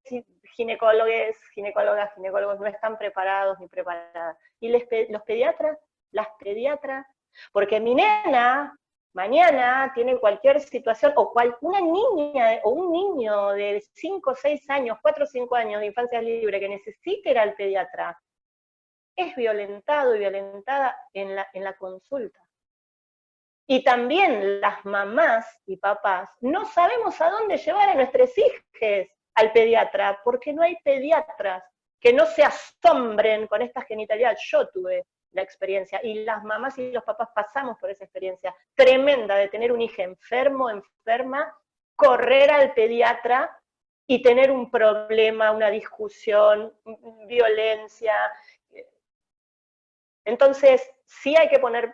ginecólogos no están preparados ni preparadas. Y los pediatras, las pediatras, porque mi nena mañana tiene cualquier situación, o una niña o un niño de 5 o 6 años, 4 o 5 años de infancia libre que necesite ir al pediatra, es violentado y violentada en la consulta. Y también las mamás y papás no sabemos a dónde llevar a nuestros hijos al pediatra, porque no hay pediatras que no se asombren con esta genitalidad. Yo tuve la experiencia, y las mamás y los papás pasamos por esa experiencia tremenda de tener un hijo enfermo, enferma, correr al pediatra y tener un problema, una discusión, violencia. Entonces, sí hay que poner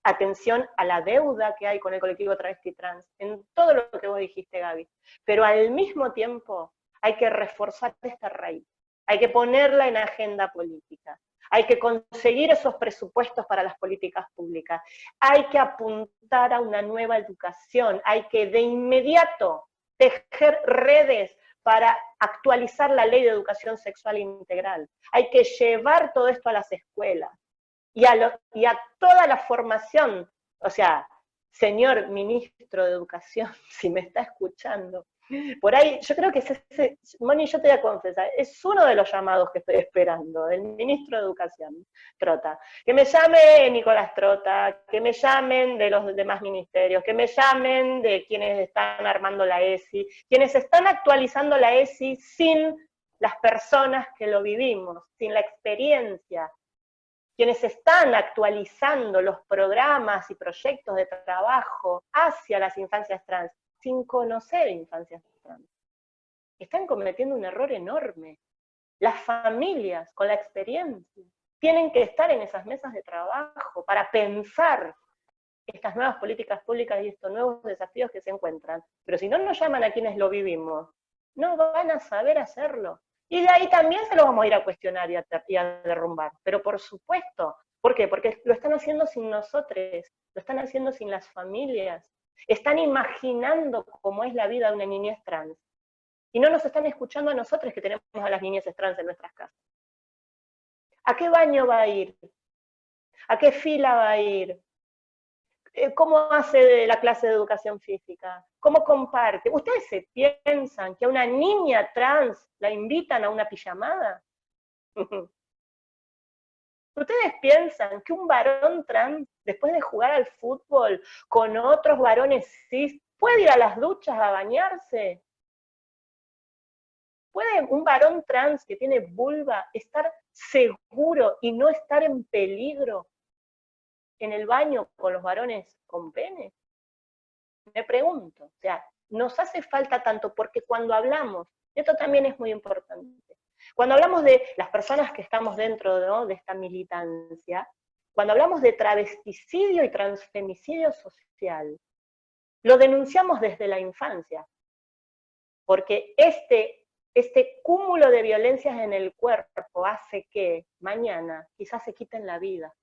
atención a la deuda que hay con el colectivo travesti trans, en todo lo que vos dijiste, Gaby, pero al mismo tiempo hay que reforzar esta raíz, hay que ponerla en agenda política, hay que conseguir esos presupuestos para las políticas públicas, hay que apuntar a una nueva educación, hay que de inmediato tejer redes para actualizar la ley de educación sexual integral, hay que llevar todo esto a las escuelas, y a toda la formación, o sea, señor ministro de Educación, si me está escuchando, por ahí, yo creo que Moni, yo te voy a confesar, es uno de los llamados que estoy esperando, el ministro de Educación, Trota. Que me llame Nicolás Trota, que me llamen de los demás ministerios, que me llamen de quienes están armando la ESI, quienes están actualizando la ESI sin las personas que lo vivimos, sin la experiencia, quienes están actualizando los programas y proyectos de trabajo hacia las infancias trans, sin conocer infancias trans. Están cometiendo un error enorme. Las familias, con la experiencia, tienen que estar en esas mesas de trabajo para pensar estas nuevas políticas públicas y estos nuevos desafíos que se encuentran. Pero si no nos llaman a quienes lo vivimos, no van a saber hacerlo. Y de ahí también se lo vamos a ir a cuestionar y a derrumbar. Pero por supuesto, ¿por qué? Porque lo están haciendo sin nosotros, lo están haciendo sin las familias. Están imaginando cómo es la vida de una niñez trans. Y no nos están escuchando a nosotros que tenemos a las niñeces trans en nuestras casas. ¿A qué baño va a ir? ¿A qué fila va a ir? ¿Cómo hace la clase de educación física? ¿Cómo comparte? ¿Ustedes se piensan que a una niña trans la invitan a una pijamada? ¿Ustedes piensan que un varón trans, después de jugar al fútbol con otros varones cis, puede ir a las duchas a bañarse? ¿Puede un varón trans que tiene vulva estar seguro y no estar en peligro en el baño con los varones con pene? Me pregunto, o sea, nos hace falta tanto, porque cuando hablamos, esto también es muy importante, cuando hablamos de las personas que estamos dentro, ¿no?, de esta militancia, cuando hablamos de travesticidio y transfemicidio social, lo denunciamos desde la infancia, porque este cúmulo de violencias en el cuerpo hace que mañana quizás se quiten la vida.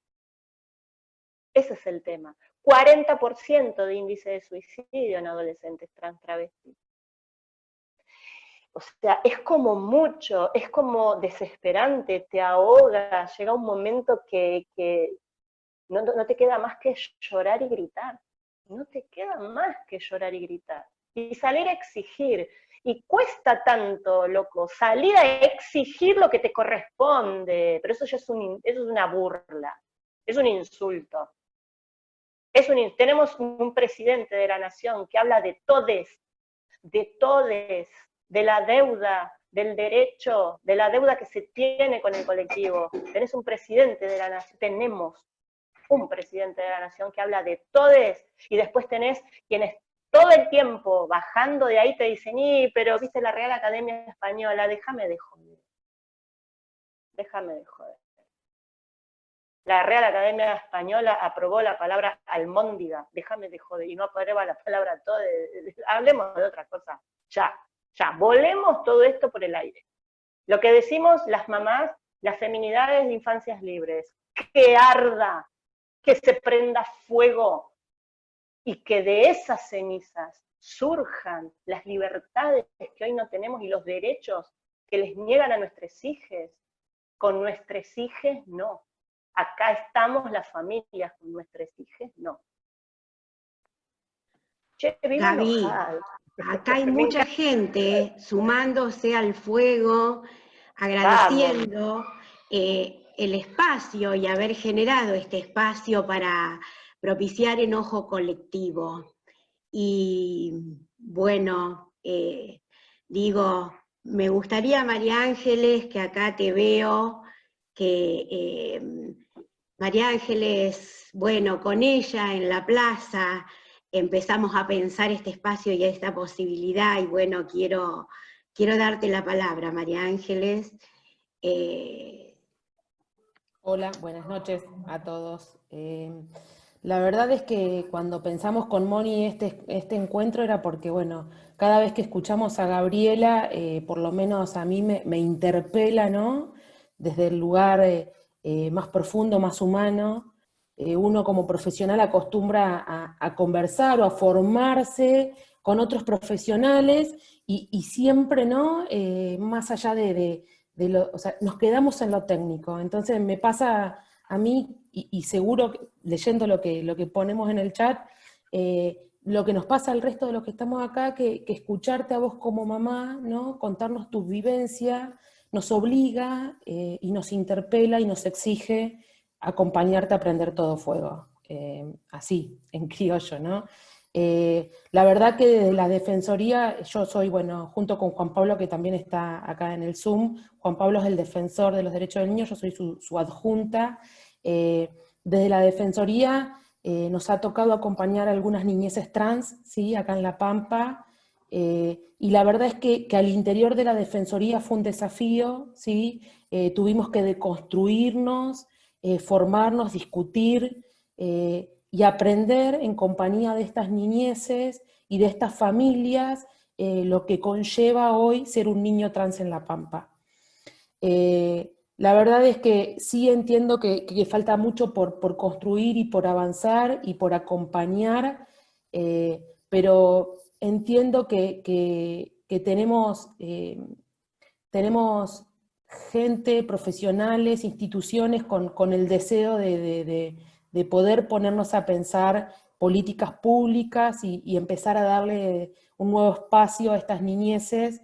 Ese es el tema. 40% de índice de suicidio en adolescentes trans travestis. O sea, es como mucho, es como desesperante, te ahoga, llega un momento que no te queda más que llorar y gritar. No te queda más que llorar y gritar. Y salir a exigir. Y cuesta tanto, loco, salir a exigir lo que te corresponde. Pero eso ya es una burla, es un insulto. Tenemos un presidente de la nación que habla de todes, de la deuda, del derecho, de la deuda que se tiene con el colectivo. Tenés un presidente de la nación, tenemos un presidente de la nación que habla de todes, y después tenés quienes todo el tiempo bajando de ahí te dicen, pero viste la Real Academia Española, déjame de joder. Déjame de joder. La Real Academia Española aprobó la palabra almóndiga, déjame de joder, y no aprueba la palabra todo. Hablemos de otra cosa, ya, volemos todo esto por el aire. Lo que decimos las mamás, las feminidades de infancias libres, que arda, que se prenda fuego, y que de esas cenizas surjan las libertades que hoy no tenemos y los derechos que les niegan a nuestros hijos. Con nuestros hijos no. Acá estamos las familias, con nuestros hijos no. Che, vivo Gaby, enojada. acá hay mucha gente sumándose al fuego, agradeciendo el espacio y haber generado este espacio para propiciar enojo colectivo. Y bueno, digo, me gustaría, María Ángeles, que acá te veo, que María Ángeles, bueno, con ella en la plaza empezamos a pensar este espacio y esta posibilidad, y bueno, quiero darte la palabra, María Ángeles. Hola, buenas noches a todos. La verdad es que cuando pensamos con Moni este encuentro era porque, bueno, cada vez que escuchamos a Gabriela, por lo menos a mí me interpela, ¿no? Desde el lugar más profundo, más humano. Uno como profesional acostumbra a conversar o a formarse con otros profesionales y siempre, ¿no? Más allá o sea, nos quedamos en lo técnico. Entonces me pasa a mí, y seguro leyendo lo que ponemos en el chat, lo que nos pasa al resto de los que estamos acá, que escucharte a vos como mamá, ¿no? Contarnos tu vivencia, nos obliga y nos interpela y nos exige acompañarte a prender todo fuego, así, en criollo, ¿no? La verdad que desde la Defensoría, yo soy, bueno, junto con Juan Pablo, que también está acá en el Zoom, Juan Pablo es el defensor de los derechos del niño, yo soy su adjunta. Desde la Defensoría nos ha tocado acompañar a algunas niñeces trans, ¿sí? Acá en La Pampa, y la verdad es que al interior de la Defensoría fue un desafío, ¿sí? Tuvimos que deconstruirnos, formarnos, discutir, y aprender en compañía de estas niñeces y de estas familias lo que conlleva hoy ser un niño trans en La Pampa. La verdad es que sí entiendo que falta mucho por construir y por avanzar y por acompañar, pero entiendo que tenemos gente, profesionales, instituciones con el deseo de poder ponernos a pensar políticas públicas y empezar a darle un nuevo espacio a estas niñeces,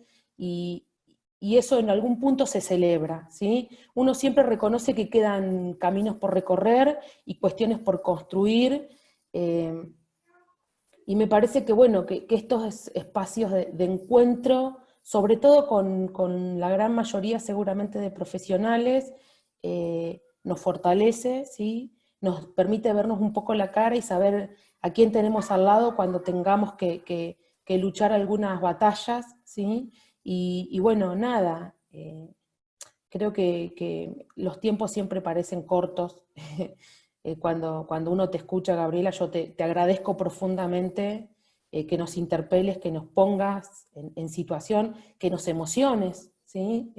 y eso en algún punto se celebra, ¿sí? Uno siempre reconoce que quedan caminos por recorrer y cuestiones por construir, y me parece que, bueno, que estos espacios de encuentro, sobre todo con la gran mayoría seguramente de profesionales, nos fortalece, ¿sí? Nos permite vernos un poco la cara y saber a quién tenemos al lado cuando tengamos que luchar algunas batallas, ¿sí? Y bueno, nada, creo que los tiempos siempre parecen cortos. Cuando uno te escucha, Gabriela, yo te agradezco profundamente que nos interpeles, que nos pongas en situación, que nos emociones, ¿sí?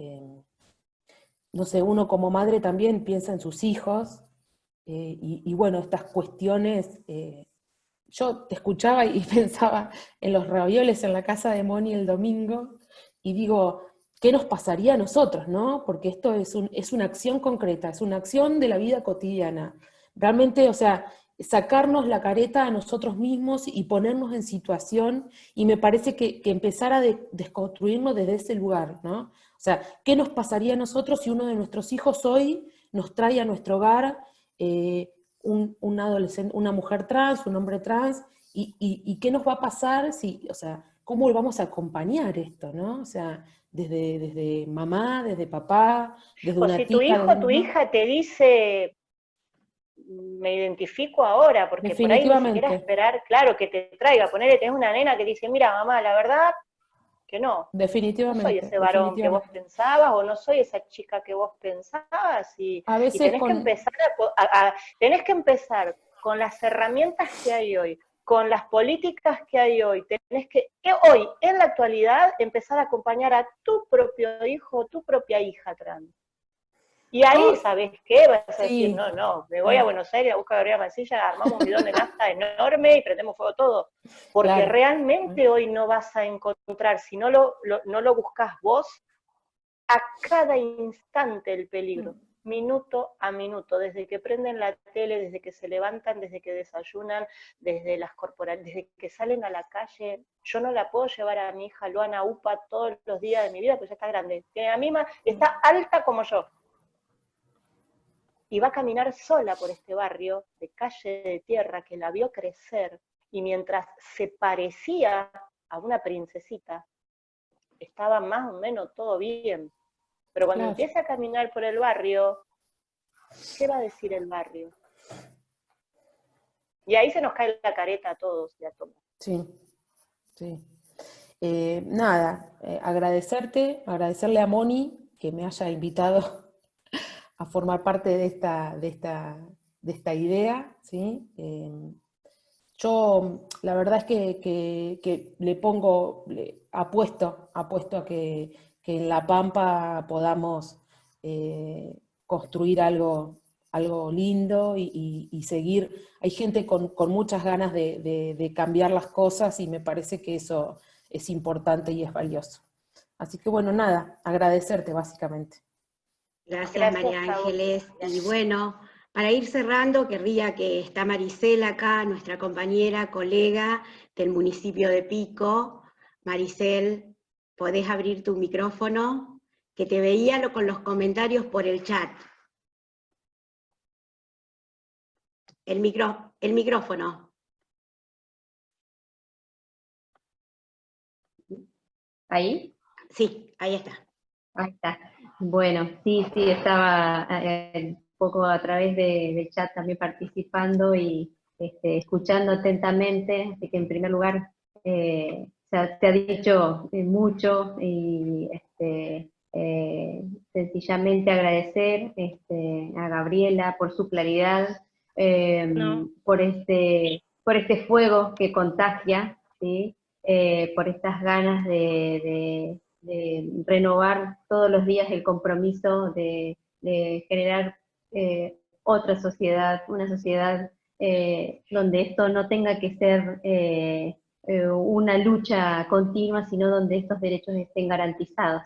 No sé, uno como madre también piensa en sus hijos, y bueno, estas cuestiones, yo te escuchaba y pensaba en los ravioles en la casa de Moni el domingo, y digo, ¿qué nos pasaría a nosotros, no? Porque esto es una acción concreta, es una acción de la vida cotidiana. Realmente, o sea, sacarnos la careta a nosotros mismos y ponernos en situación, y me parece que empezar a desconstruirnos desde ese lugar, ¿no? O sea, ¿qué nos pasaría a nosotros si uno de nuestros hijos hoy nos trae a nuestro hogar un adolescente, una mujer trans, un hombre trans, y qué nos va a pasar si, o sea, ¿cómo vamos a acompañar esto, no? O sea, desde mamá, desde papá, desde O una si tu tía, hijo desde o tu mamá. hija te dice, me identifico ahora, porque por ahí ni siquiera Definitivamente, esperar, claro, que te traiga, ponele, tenés una nena que dice, mira mamá, la verdad que no soy definitivamente, ese varón que vos definitivamente. pensabas, o no soy esa chica que vos pensabas, A y veces tenés que con, empezar tenés que empezar con las herramientas que hay hoy, con las políticas que hay hoy, tenés que hoy, en la actualidad, empezar a acompañar a tu propio hijo, tu propia hija trans. Y ahí, yo, ¿sabes qué? Vas a decir, sí, no, me voy a sí, Buenos Aires a buscar a Gabriela Mancilla, armamos un bidón de nafta enorme y prendemos fuego todo. Porque claro. realmente hoy no vas a encontrar, si no lo buscas vos, a cada instante el peligro, minuto a minuto, desde que prenden la tele, desde que se levantan, desde que desayunan, desde las corporales, desde que salen a la calle. Yo no la puedo llevar a mi hija Luana UPA todos los días de mi vida, pues ya está grande. Tiene la misma, está alta como yo. Y va a caminar sola por este barrio de calle de tierra que la vio crecer, y mientras se parecía a una princesita, estaba más o menos todo bien. Pero cuando Claro, empieza a caminar por el barrio, ¿qué va a decir el barrio? Y ahí se nos cae la careta a todos de átomo. sí, sí. Nada, agradecerle a Moni que me haya invitado a formar parte de esta idea, ¿sí? Yo, la verdad es que apuesto a que en La Pampa podamos construir algo lindo y seguir. Hay gente con muchas ganas de cambiar las cosas y me parece que eso es importante y es valioso. Así que bueno, nada, agradecerte básicamente. Gracias, Gracias María a vos. Ángeles. Y bueno, para ir cerrando, querría que está Maricela acá, nuestra compañera, colega del municipio de Pico. Maricel, ¿podés abrir tu micrófono? Que te veía con los comentarios por el chat. El micrófono. ¿Ahí? Sí, ahí está. Ahí está. Bueno, sí, estaba un poco a través del chat también participando y escuchando atentamente, así que en primer lugar se ha dicho mucho y sencillamente agradecer a Gabriela por su claridad, No, por este fuego que contagia, ¿sí? Por estas ganas de renovar todos los días el compromiso de generar otra sociedad, una sociedad donde esto no tenga que ser una lucha continua, sino donde estos derechos estén garantizados.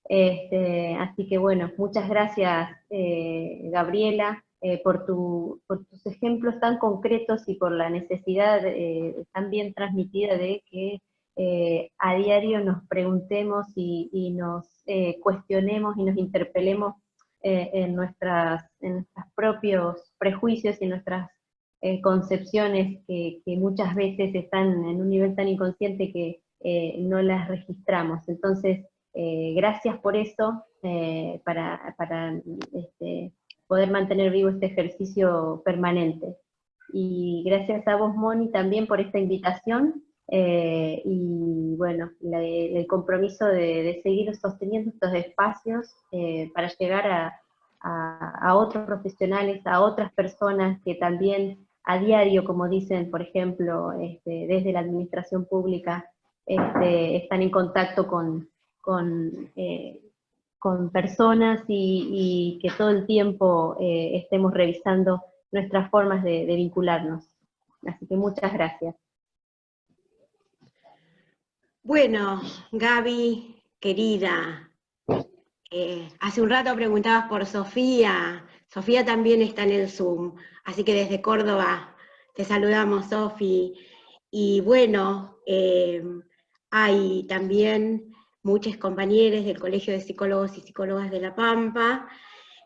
Así que bueno, muchas gracias Gabriela por tus ejemplos tan concretos y por la necesidad tan bien transmitida de que a diario nos preguntemos y nos cuestionemos y nos interpelemos en nuestros propios prejuicios y nuestras concepciones que muchas veces están en un nivel tan inconsciente que no las registramos. Entonces, gracias por eso, para poder mantener vivo este ejercicio permanente. Y gracias a vos, Moni, también por esta invitación, y bueno, el compromiso de seguir sosteniendo estos espacios para llegar a otros profesionales, a otras personas que también a diario, como dicen, por ejemplo, desde la administración pública, están en contacto con personas y que todo el tiempo estemos revisando nuestras formas de vincularnos. Así que muchas gracias. Bueno, Gaby, querida, hace un rato preguntabas por Sofía. Sofía también está en el Zoom, así que desde Córdoba te saludamos, Sofi. Y bueno, hay también muchos compañeros del Colegio de Psicólogos y Psicólogas de La Pampa,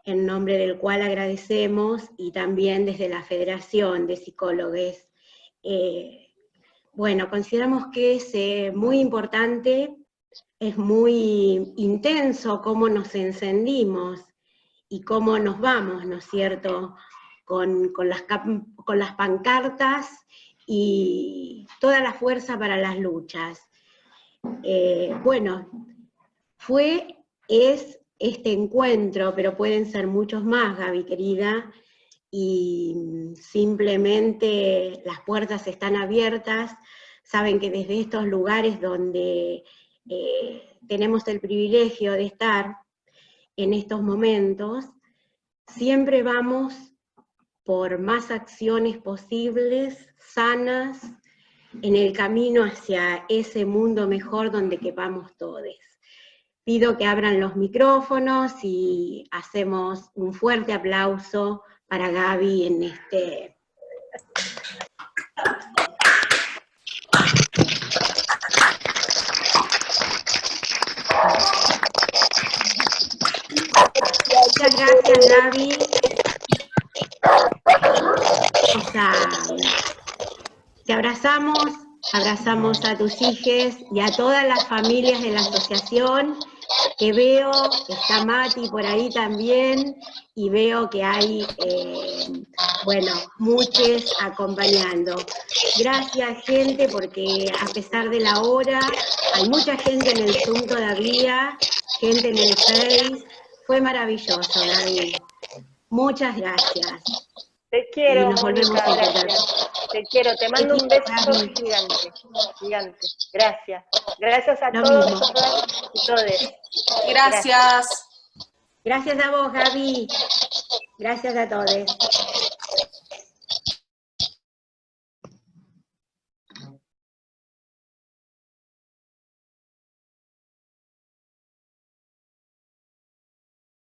en nombre del cual agradecemos, y también desde la Federación de Psicólogos, bueno, consideramos que es muy importante, es muy intenso cómo nos encendimos y cómo nos vamos, ¿no es cierto?, con las pancartas y toda la fuerza para las luchas. Bueno, es este encuentro, pero pueden ser muchos más, Gaby querida, y simplemente las puertas están abiertas. Saben que desde estos lugares donde tenemos el privilegio de estar en estos momentos, siempre vamos por más acciones posibles, sanas, en el camino hacia ese mundo mejor donde quepamos todos. Pido que abran los micrófonos y hacemos un fuerte aplauso para Gaby en este... Muchas gracias, Gaby. O sea, te abrazamos a tus hijas y a todas las familias de la asociación, que veo que está Mati por ahí también, y veo que hay, bueno, muchos acompañando. Gracias, gente, porque a pesar de la hora, hay mucha gente en el Zoom todavía, gente en el Face. Fue maravilloso, Gaby. Muchas gracias. Te quiero, y nos volvemos Mónica, a encontrar. gracias. Te quiero, te mando un beso gigante, gigante. Gracias. Gracias a todos, todas y todes. Gracias. Gracias a vos, Gaby. Gracias a todos.